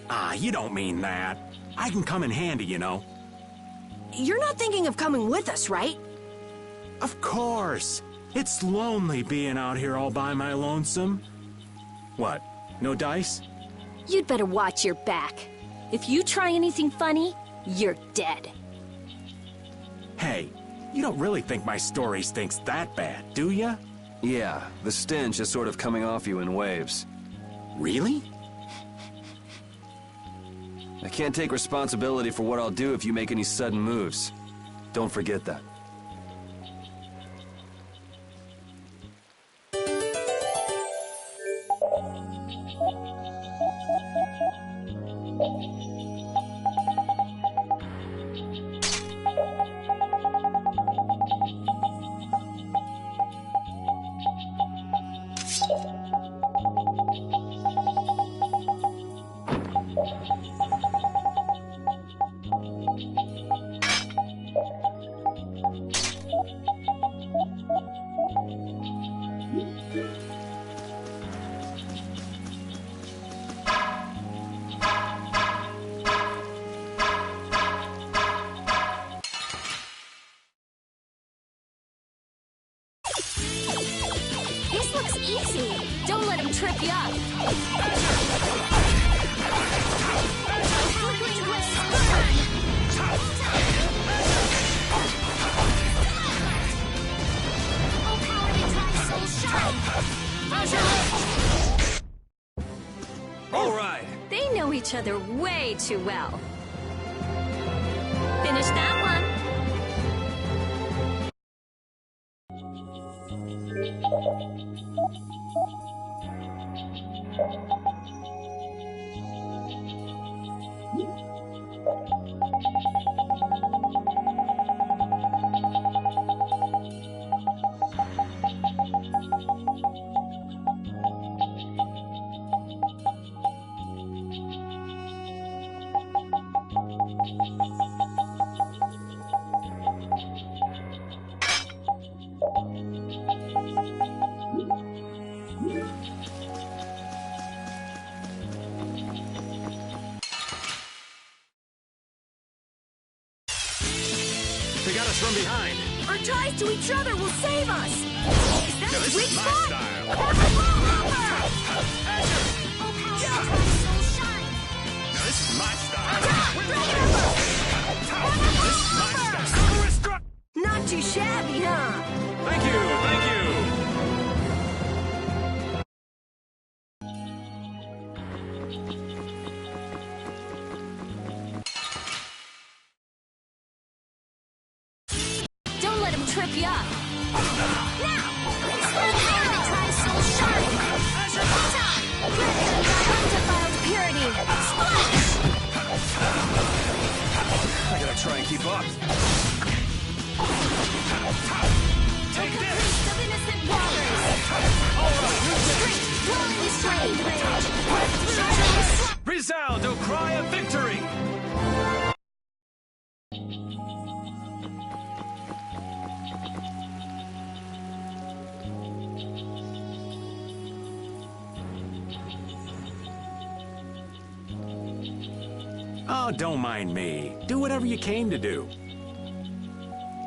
Ah, you don't mean that. I can come in handy, you know. You're not thinking of coming with us, right? Of course. It's lonely being out here all by my lonesome. What? No dice? You'd better watch your back. If you try anything funny, you're dead. Hey, you don't really think my story stinks that bad, do ya? Yeah, the stench is sort of coming off you in waves. Really? I can't take responsibility for what I'll do if you make any sudden moves. Don't forget that. This looks easy. Don't let him trip you up. All right. They know each other way too well. Finish that one. They got us from behind. Our ties to each other will save us! Is that Now, a this weak is my spot? style. Now, this is my style. This is my style. Not too shabby, huh? Thank you, thank you. Don't let him trip you up. Now! Undefiled purity. Splash! I gotta try and keep up. Take this! Priest of innocent waters. Straight, flowing strained rage. Resound, O cry of victory! Oh, don't mind me. Do whatever you came to do.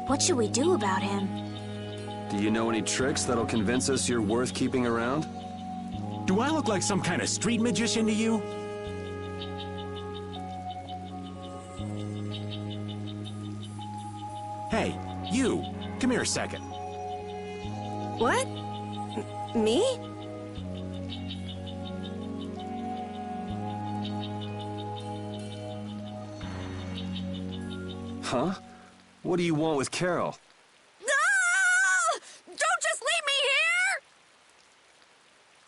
What should we do about him? Do you know any tricks that'll convince us you're worth keeping around? Do I look like some kind of street magician to you? Hey, you. Come here a second. What? Me? Huh? What do you want with Carol? Ah! Don't just leave me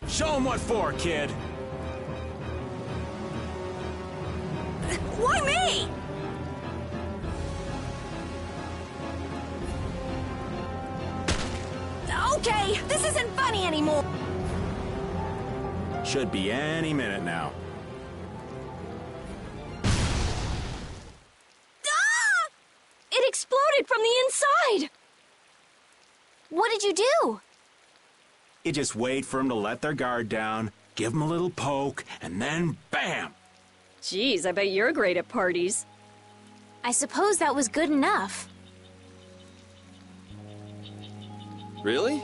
Show him what for, kid. Why me? Okay, this isn't funny anymore. Should be any minute now. Ah! It exploded from the inside. What did you do? You just wait for them to let their guard down, give them a little poke, and then bam! Jeez, I bet you're great at parties. I suppose that was good enough. Really?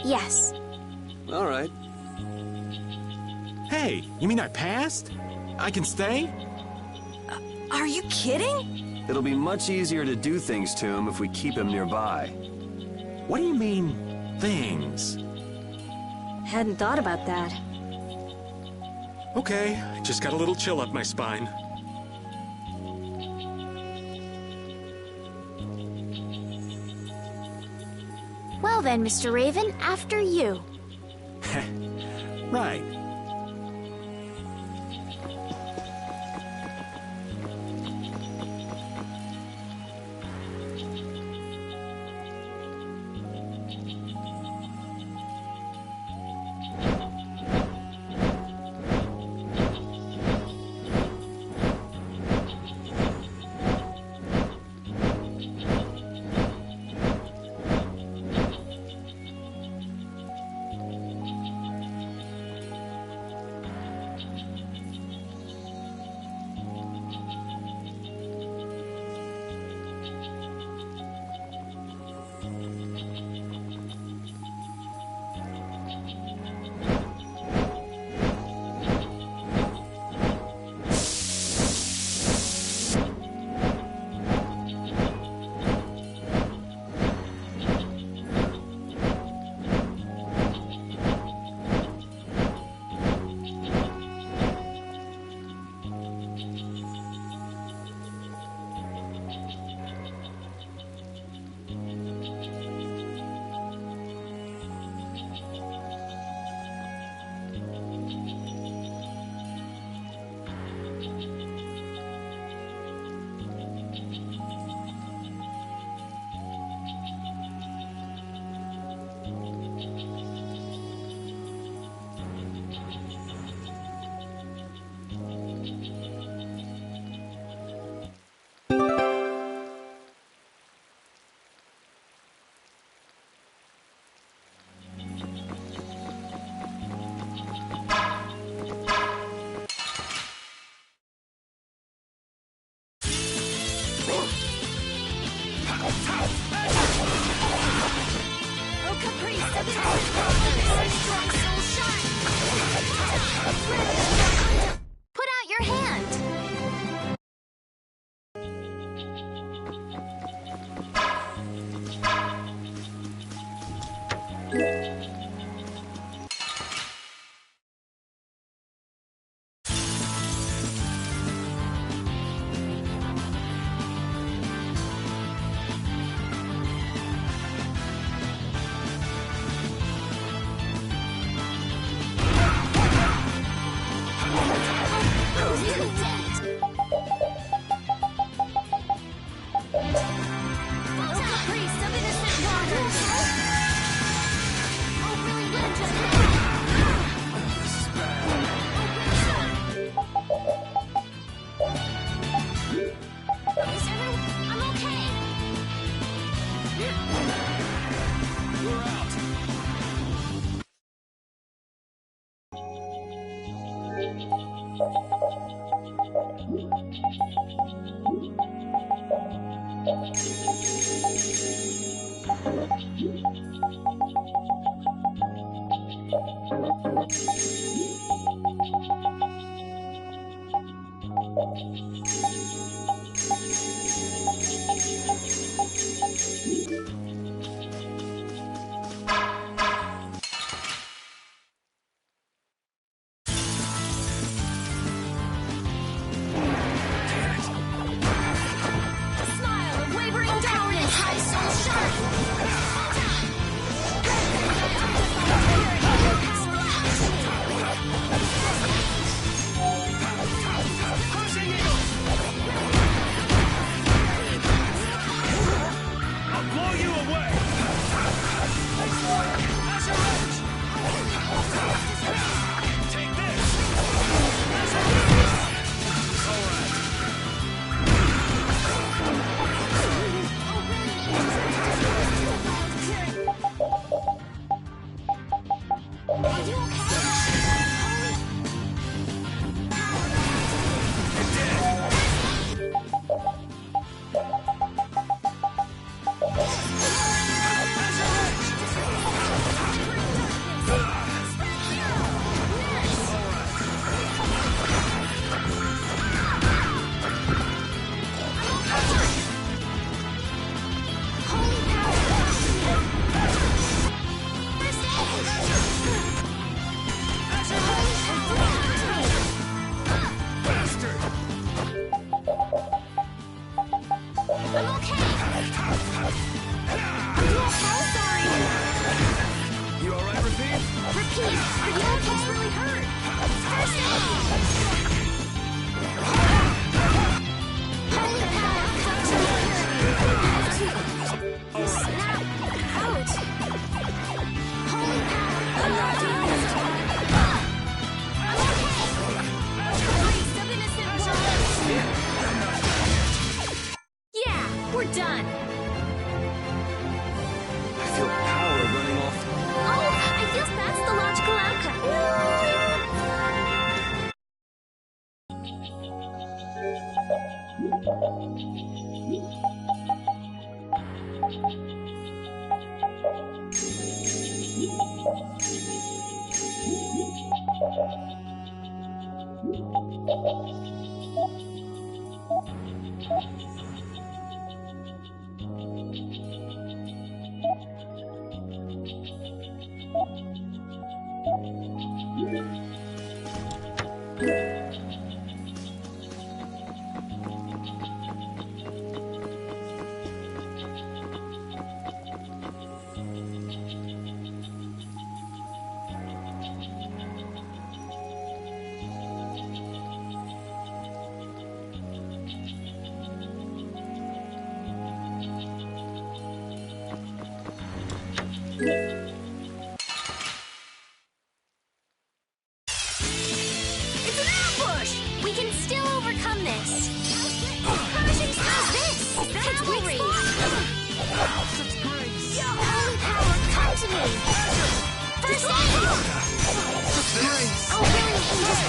Yes. All right. Hey, you mean I passed? I can stay? Are you kidding? It'll be much easier to do things to him if we keep him nearby. What do you mean, things? Hadn't thought about that. Okay, just got a little chill up my spine. Well then, Mr. Raven, after you. Right. Put out your hand!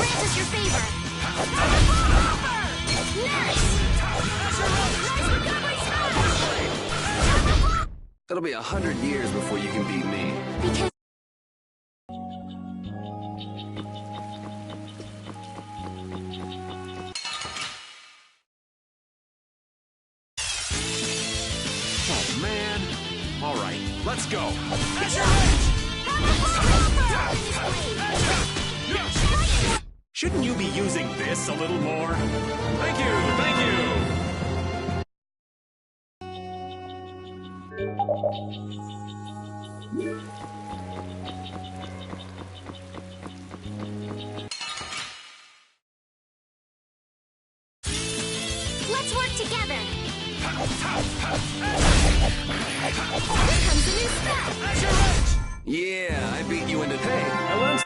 grant us your favor. Nice! Nice recovery smash! It'll be 100 years before you can beat me. Because... Oh, man. All right, let's go. Shouldn't you be using this a little more? Thank you, thank you. Let's work together. Here comes a new spec. Yeah, I beat you into pay. I learned.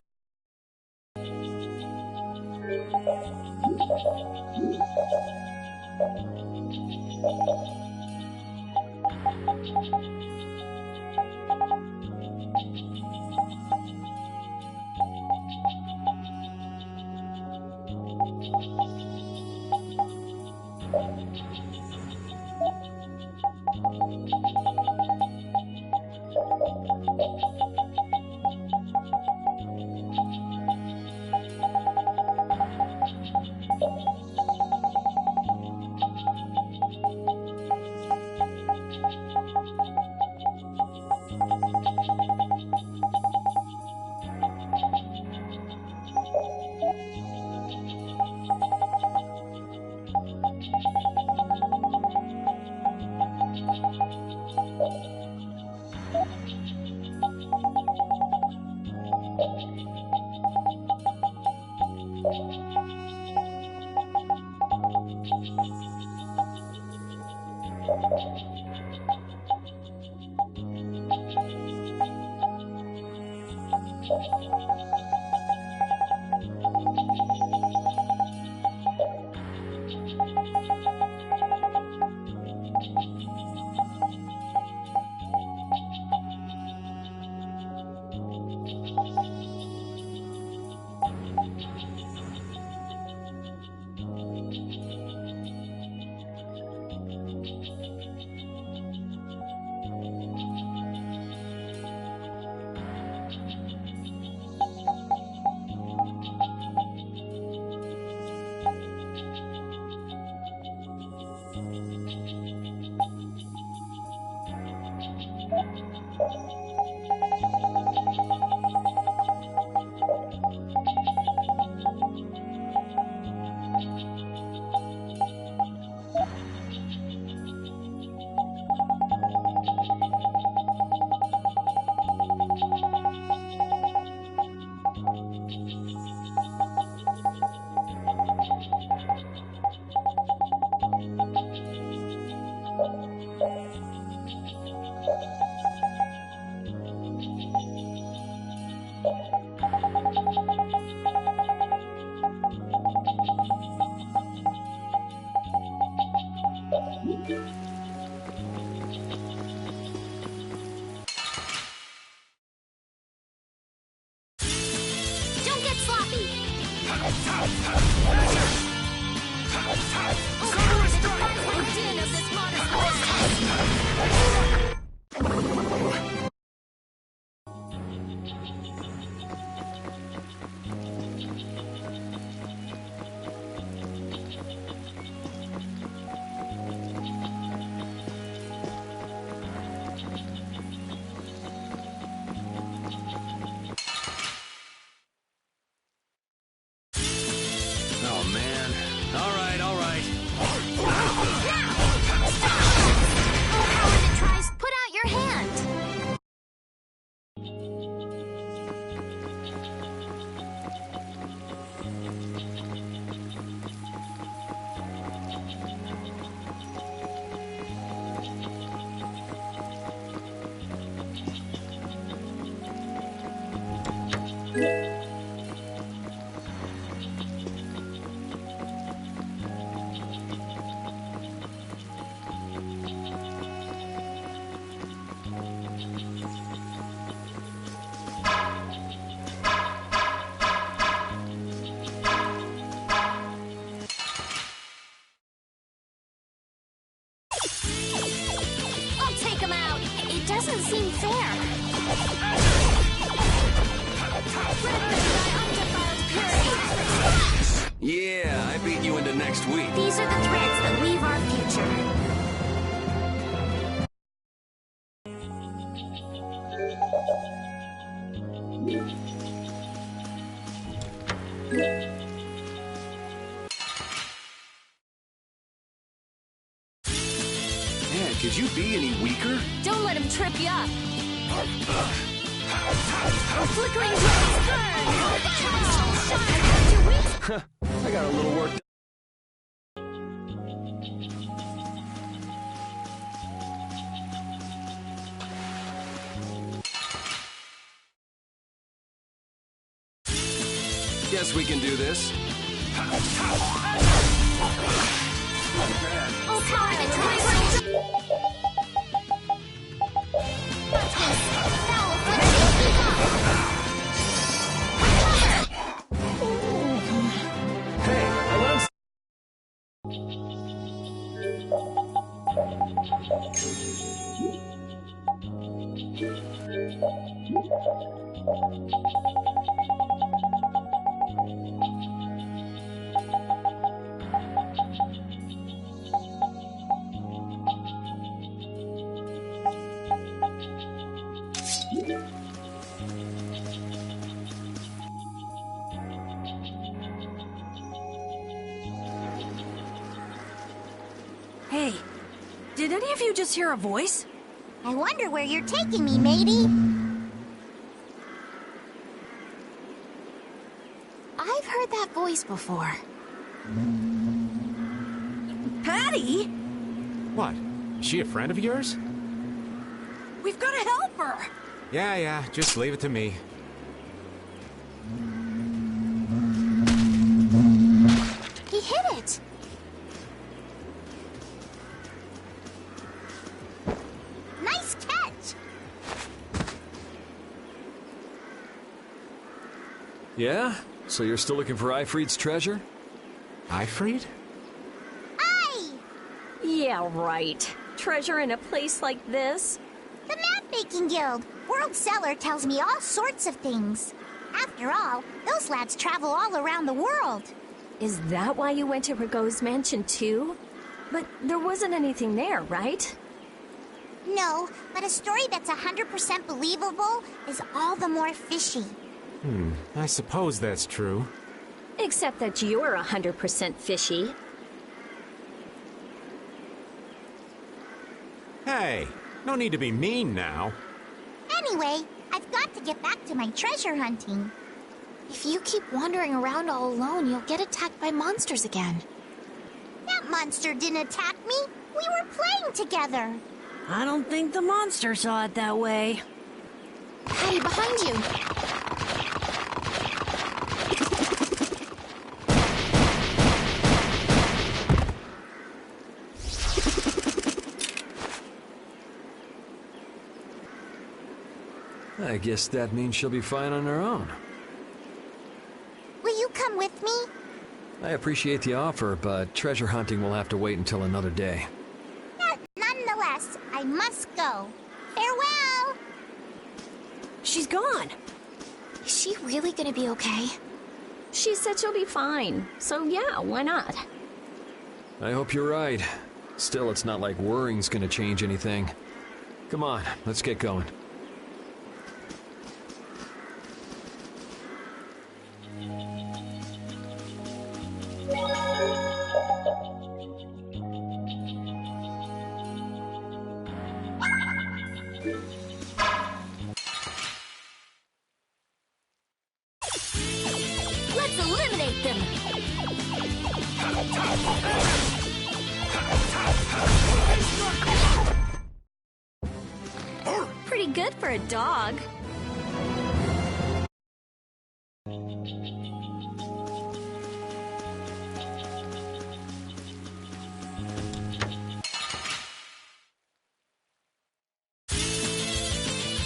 Don't get sloppy. Din of this modest Oh, man. All right, all right. Put out your hand. next week. These are the threads that weave our future. Man, could you be any weaker? Don't let him trip you up. Flickering blades burn! I got a little work. Guess we can do this. Oh, power into my Hey, did any of you just hear a voice? I wonder where you're taking me, matey. I've heard that voice before. Patty? What? Is she a friend of yours? We've got to help her! Yeah, just leave it to me. He hit it. Nice catch. Yeah? So you're still looking for Ifried's treasure? Ifried? Yeah, right. Treasure in a place like this? The Map-Making Guild. World Cellar tells me all sorts of things. After all, those lads travel all around the world. Is that why you went to Rigaud's mansion too? But there wasn't anything there, right? No, but a story that's 100% believable is all the more fishy. I suppose that's true. Except that you're 100% fishy. Hey, no need to be mean now. Anyway, I've got to get back to my treasure hunting. If you keep wandering around all alone, you'll get attacked by monsters again. That monster didn't attack me. We were playing together. I don't think the monster saw it that way. Patty, behind you! I guess that means she'll be fine on her own. Will you come with me? I appreciate the offer, but treasure hunting will have to wait until another day. Nonetheless, I must go. Farewell! She's gone. Is she really gonna be okay? She said she'll be fine, so yeah, why not? I hope you're right. Still, it's not like worrying's gonna change anything. Come on, let's get going. Let's eliminate them! Pretty good for a dog.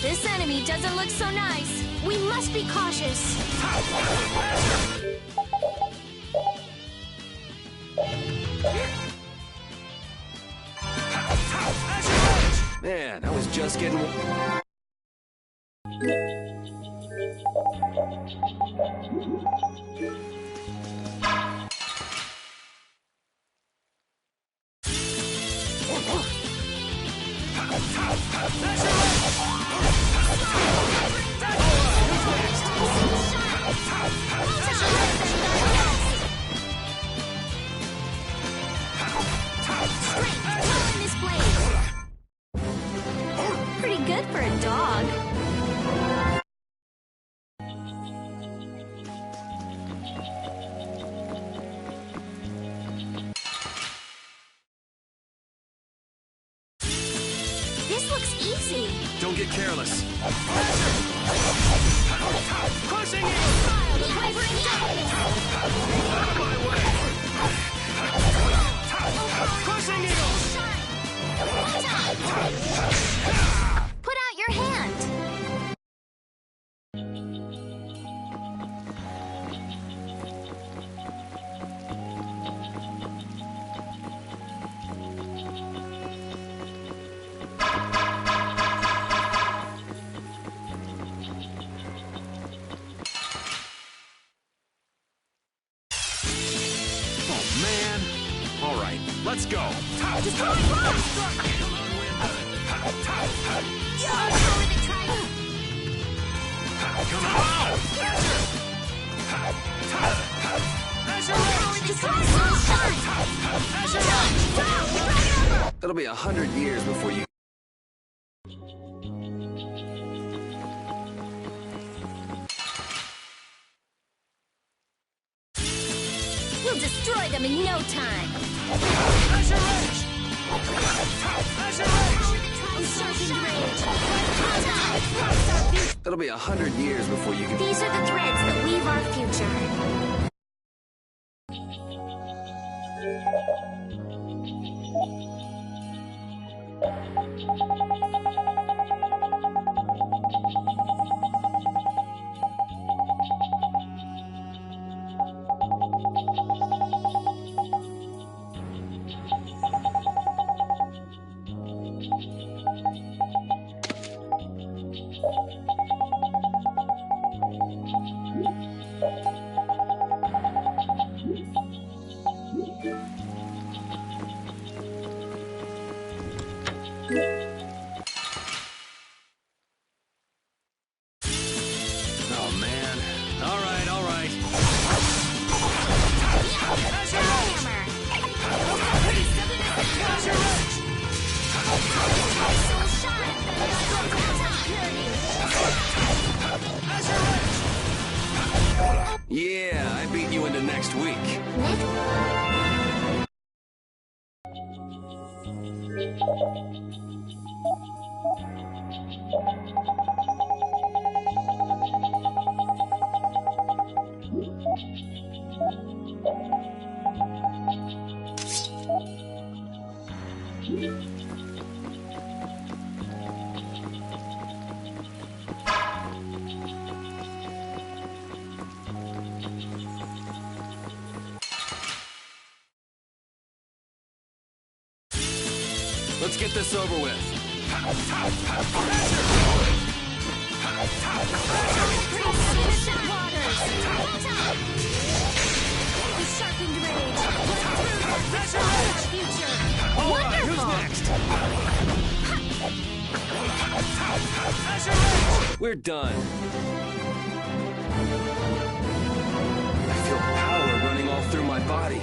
This enemy doesn't look so nice. We must be cautious. Man, I was just getting... get careless. Crushing eagle! Out of my way! Crushing eagle! Put out your hand! Let's go. It'll be 100 years before you... We'll destroy them in no time. It'll be 100 years before you can... These are the threads that weave our future. Yeah, I beat you into next week. Let's get this over with. We're done. I feel power running all through my body.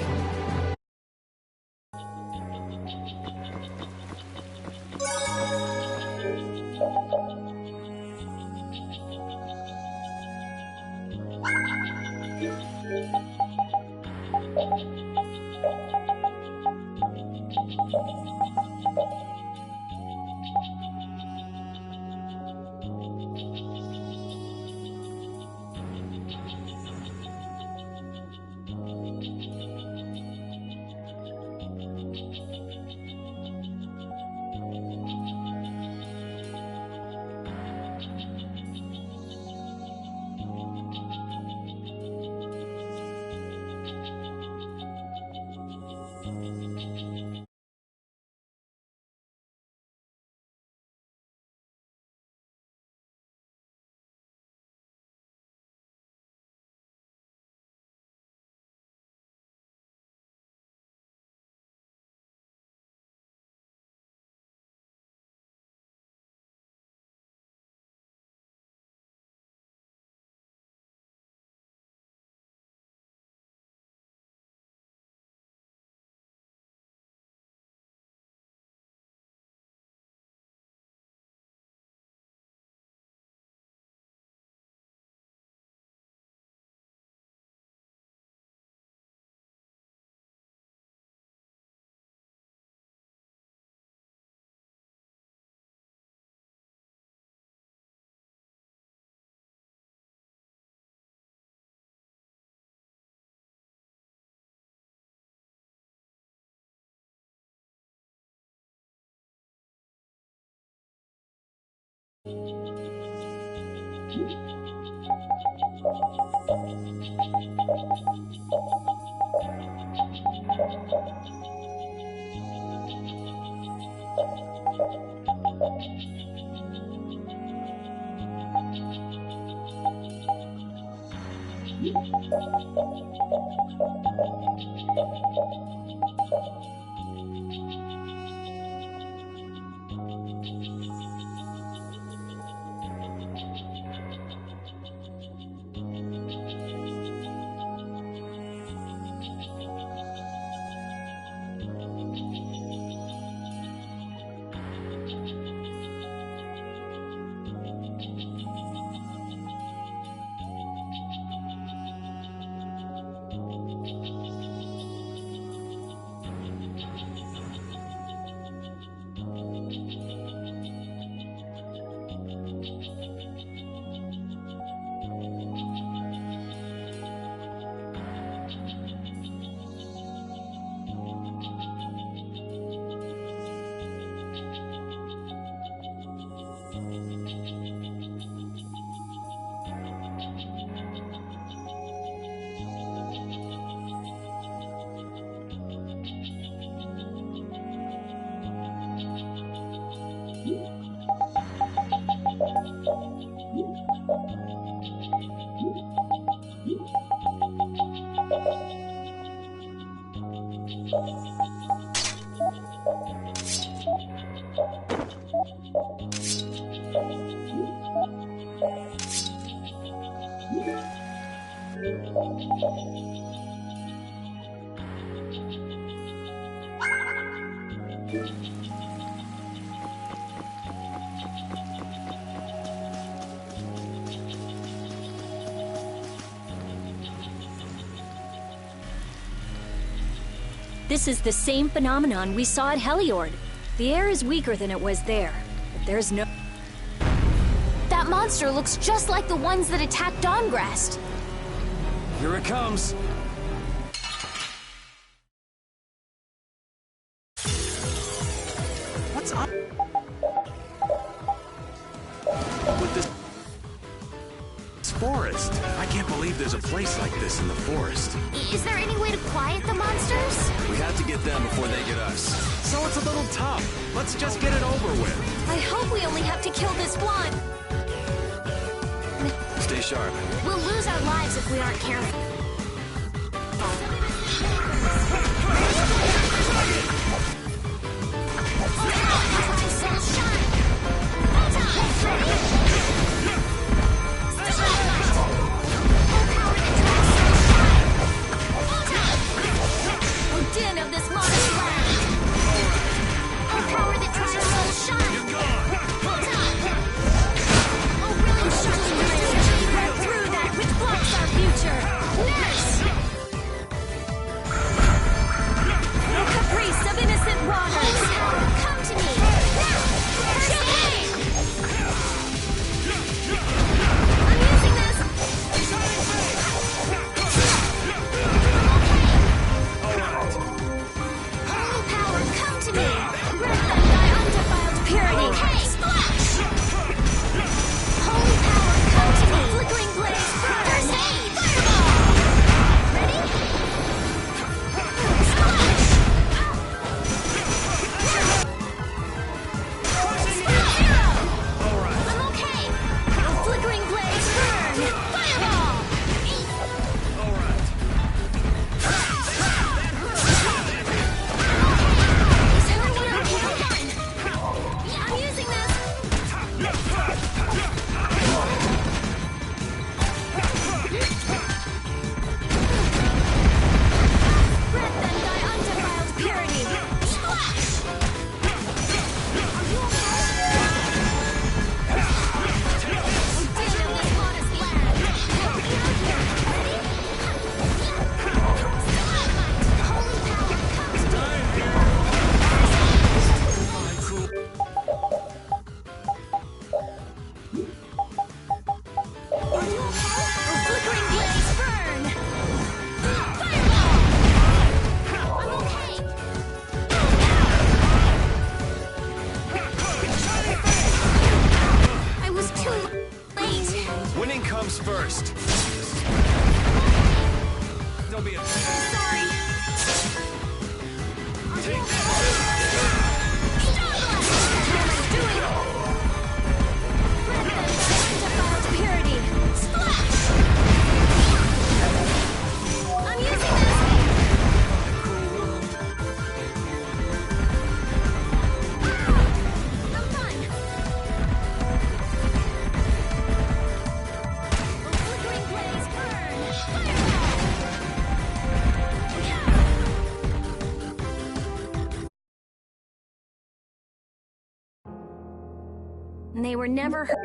This is the same phenomenon we saw at Heliord. The air is weaker than it was there, but there's no... That monster looks just like the ones that attacked Dawngrest. Here it comes. What's up with this forest? I can't believe there's a place like this in the forest. Is there any way to quiet the monsters? We have to get them before they get us. So it's a little tough. Let's just get it over with. I hope we only have to kill this one. Stay sharp. We'll lose our lives if we aren't careful. Din of this modest land. Our power that tries to shine. A really sharp energy right through that which blocks our future. Nurse! No caprice of innocent waters. Come to me. Now! First aid! I'm using this. Holy power, come to me. Grant them thy undefiled purity. Okay, splash! Holy power, come to me. Flickering blaze. First aid! Fireball! Ready? Splash! Hero! I'm okay. Flickering blaze. Burn. Fireball! Is everyone okay? I'm using this. Grant them thy undefiled purity. Splash! Din of this modest land. comes first. Don't be a... Sorry. Take that! Purity. Splash! I'm using this. I'm done. Flickering blaze burn. They were never hurt.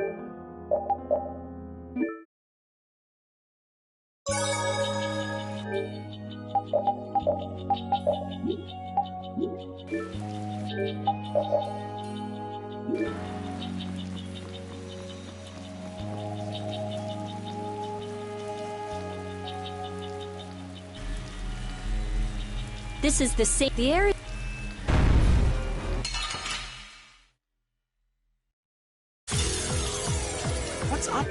This is the same. The area. What's up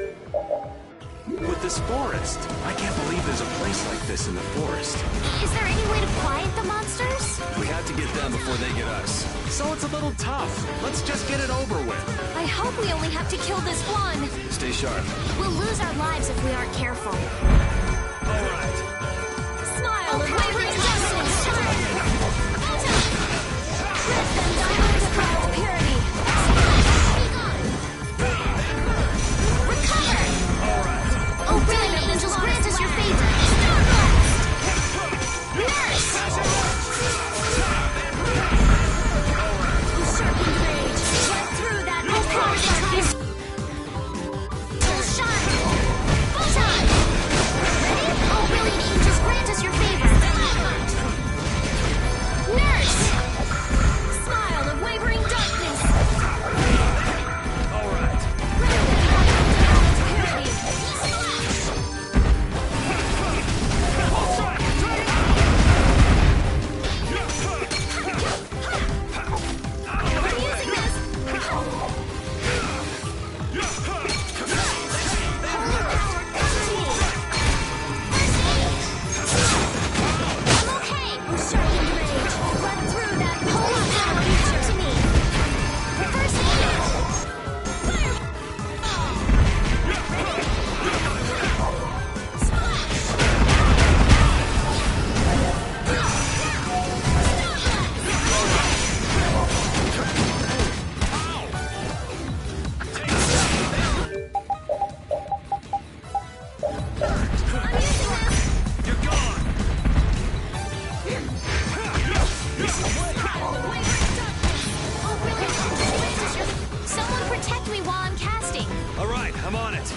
with this forest? I can't believe there's a place like this in the forest. Is there any way to quiet the monsters? We have to get them before they get us. So it's a little tough. Let's just get it over with. I hope we only have to kill this one. Stay sharp. We'll lose our lives if we aren't careful. All right. Smile of wavering justice. Rid them diamond to cloud purity. Recover. All right. Oh, brilliant angels, grant us your favor. Nurse. Usurping rage. Right through that. Full shine. Full shine. Ready? Oh, brilliant angels, grant us your favor. Nurse. Smile of wavering darkness. All right. Purity. I'm using this. I'm okay. Usurping rage. Run through that whole power reach to me. First aid. You're gone. Someone protect me while I'm casting. All right, I'm on it.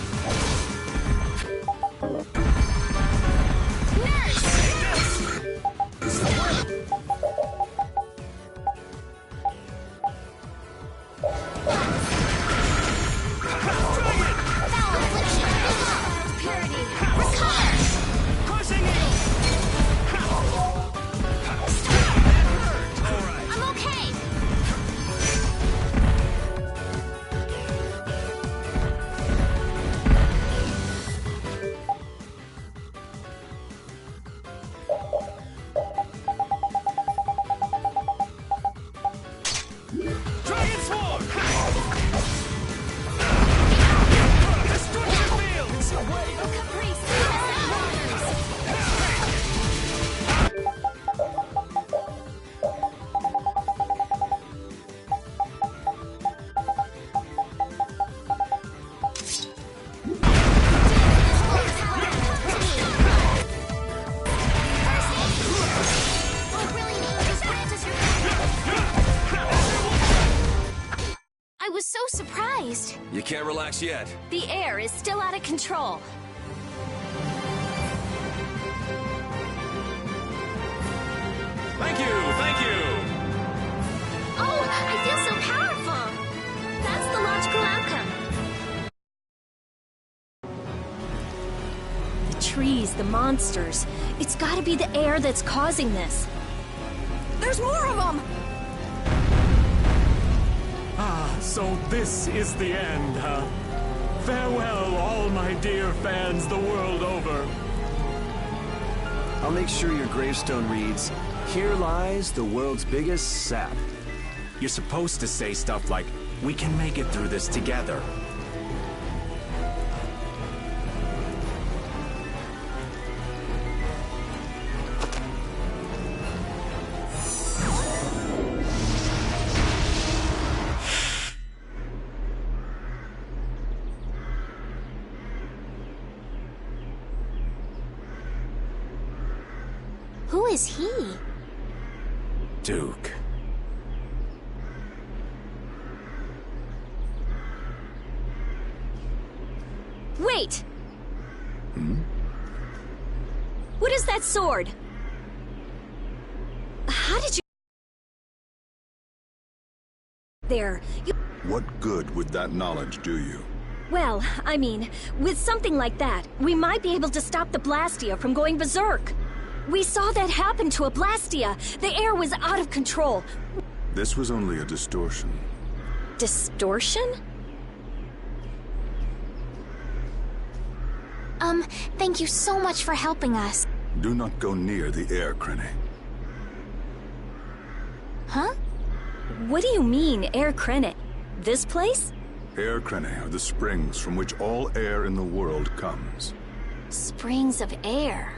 Purity. Recover. Crushing it. All right. I'm okay. Dragon Swarm. Destruction fields. Caprice. I was so surprised. You can't relax yet. The air is still out of control. Thank you, thank you. Oh, I feel so powerful. That's the logical outcome. The trees, the monsters. It's gotta be the air that's causing this. There's more of them! Ah, so this is the end, huh? Farewell, all my dear fans the world over. I'll make sure your gravestone reads, "Here lies the world's biggest sap." You're supposed to say stuff like, "We can make it through this together." Who is he? Duke. Wait! Hmm? What is that sword? How did you... There, you... What good would that knowledge do you? Well, I mean, with something like that, we might be able to stop the Blastia from going berserk. We saw that happen to a Blastia. The air was out of control. This was only a distortion. Distortion? Thank you so much for helping us. Do not go near the air, Krene. Huh? What do you mean, Air Krene? This place? Air Krene are the springs from which all air in the world comes. Springs of air.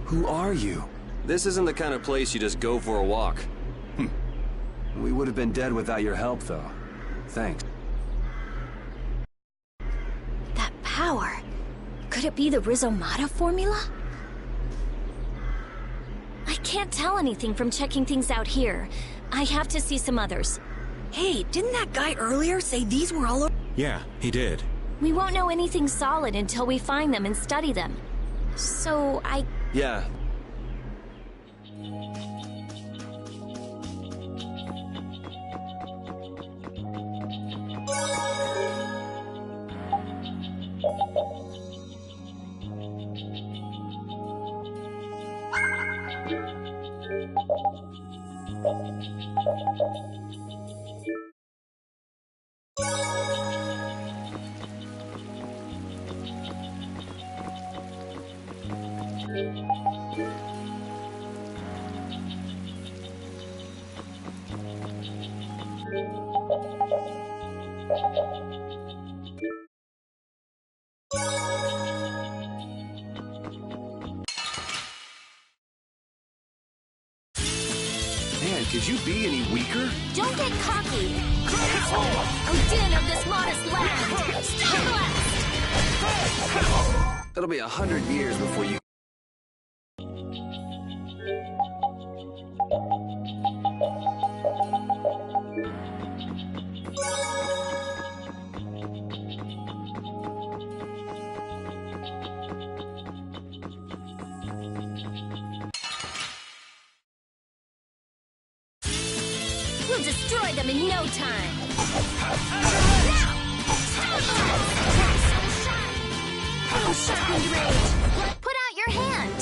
Who are you? This isn't the kind of place you just go for a walk. We would have been dead without your help, though. Thanks. That power. Could it be the Rizomata formula? I can't tell anything from checking things out here. I have to see some others. Hey, didn't that guy earlier say these were all over? Yeah, he did. We won't know anything solid until we find them and study them. So, Yeah. Man, could you be any weaker? Don't get cocky! Odin of this modest land! Stay blessed! It'll be 100 years before you... we'll destroy them in no time. Oh, sharpened rage! Put out your hand!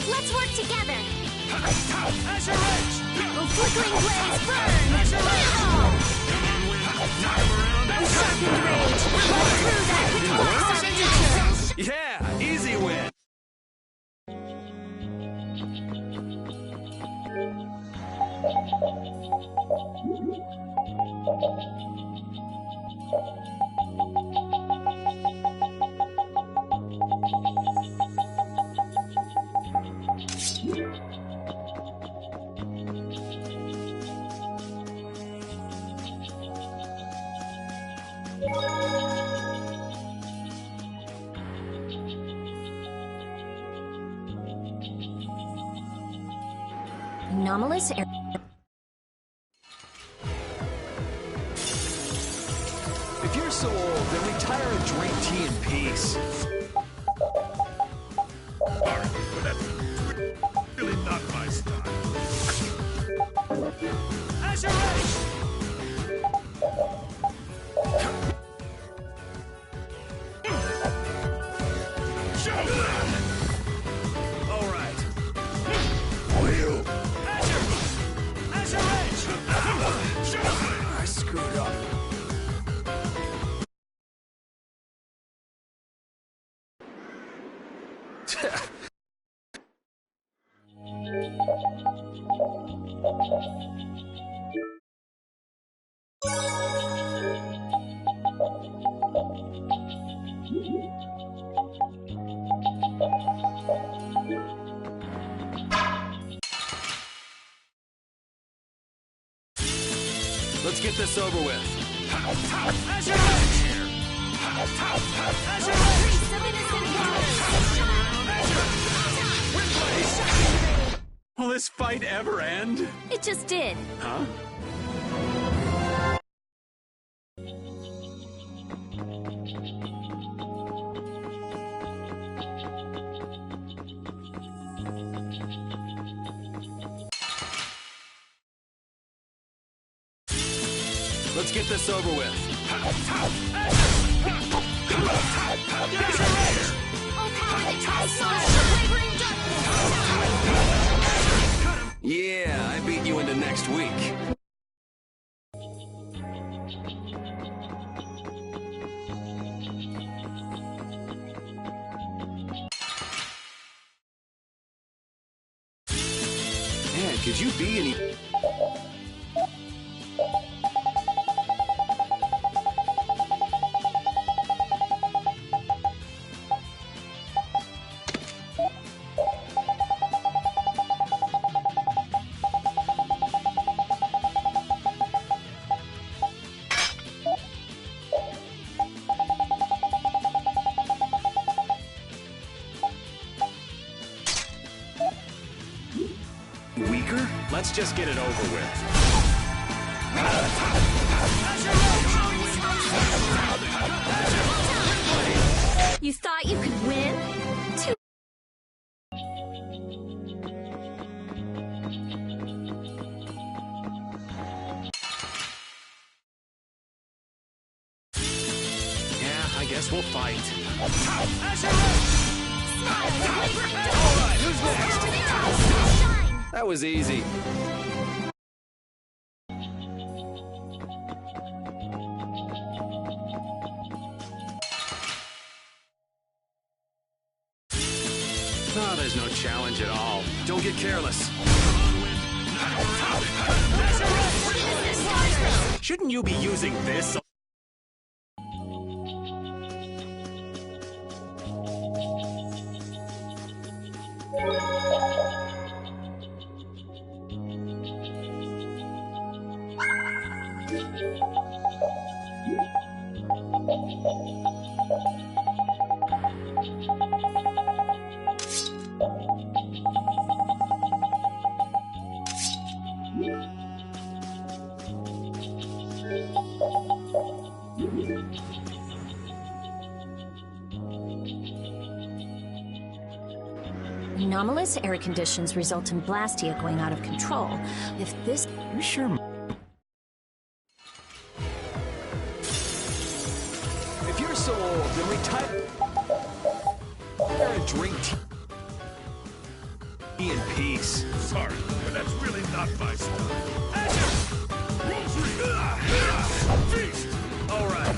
Let's work together! Azure Edge! Oh, flickering blaze, burn! Oh, sharpened rage! Run through that with force signature! Yeah, easy win. Anomalous air... If you're so old, then retire and drink tea in peace. Really not my style. Azure Edge! Let's get this over with. Will this fight ever end? It just did. Huh? Let's get this over with. Yeah, I beat you into next week. Man, could you be any... Weaker? Let's just get it over with. You thought you could win? Too. Yeah, I guess we'll fight. Alright, who's next? That was easy. Oh, there's no challenge at all. Don't get careless. Shouldn't you be using this? Anomalous air conditions result in Blastia going out of control. If this... You sure? If you're so old, then retire and drink tea in peace. Sorry, but that's really not my style. Feast! All right.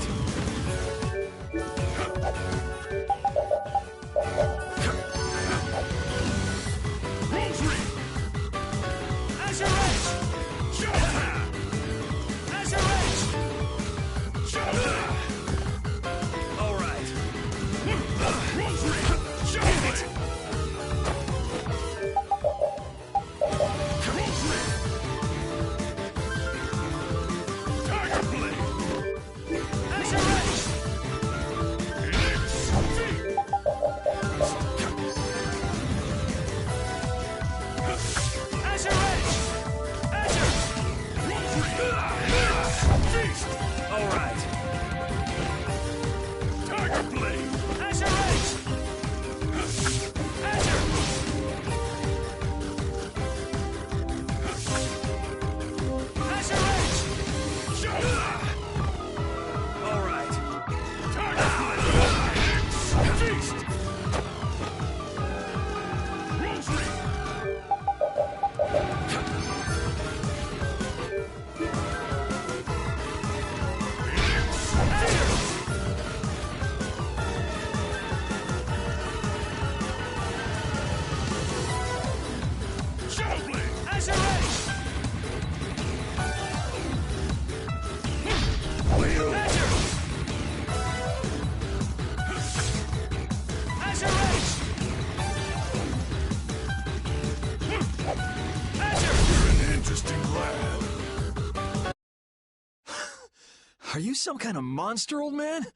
Are you some kind of monster, old man?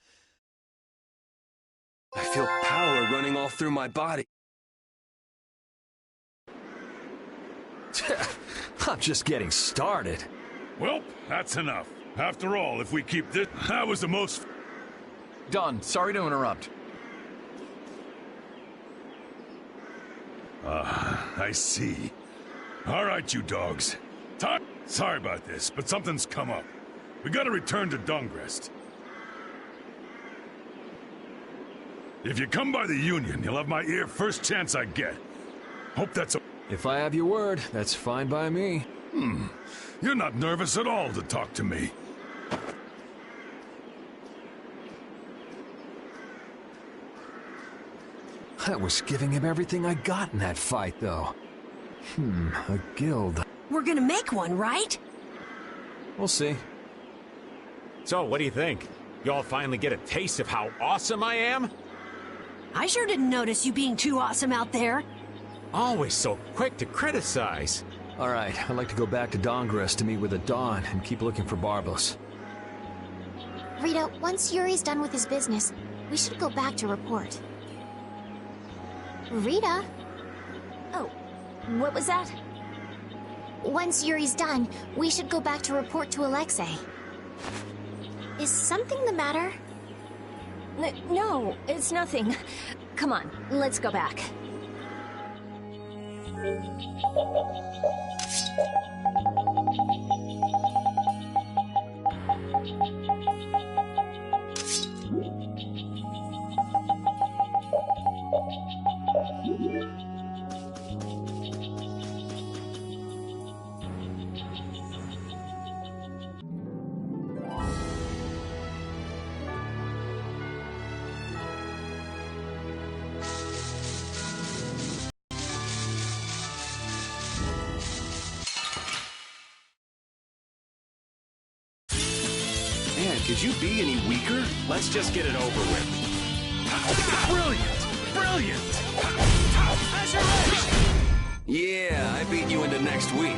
I feel power running all through my body. I'm just getting started. Well, that's enough. After all, if we keep this, that was the most... Don, sorry to interrupt. I see. All right, you dogs. Sorry about this, but something's come up. We gotta return to Dongrest. If you come by the Union, you'll have my ear first chance I get. Hope that's a... If I have your word, that's fine by me. You're not nervous at all to talk to me. I was giving him everything I got in that fight, though. A guild. We're gonna make one, right? We'll see. So, what do you think? Y'all finally get a taste of how awesome I am? I sure didn't notice you being too awesome out there. Always so quick to criticize. All right, I'd like to go back to Dongrest to meet with the Dawn and keep looking for Barbos. Rita, once Yuri's done with his business, we should go back to report. Rita? Oh, what was that? Once Yuri's done, we should go back to report to Alexei. Is something the matter? No, it's nothing. Come on, let's go back. Man, could you be any weaker? Let's just get it over with. Brilliant! Brilliant! Yeah, I beat you into next week.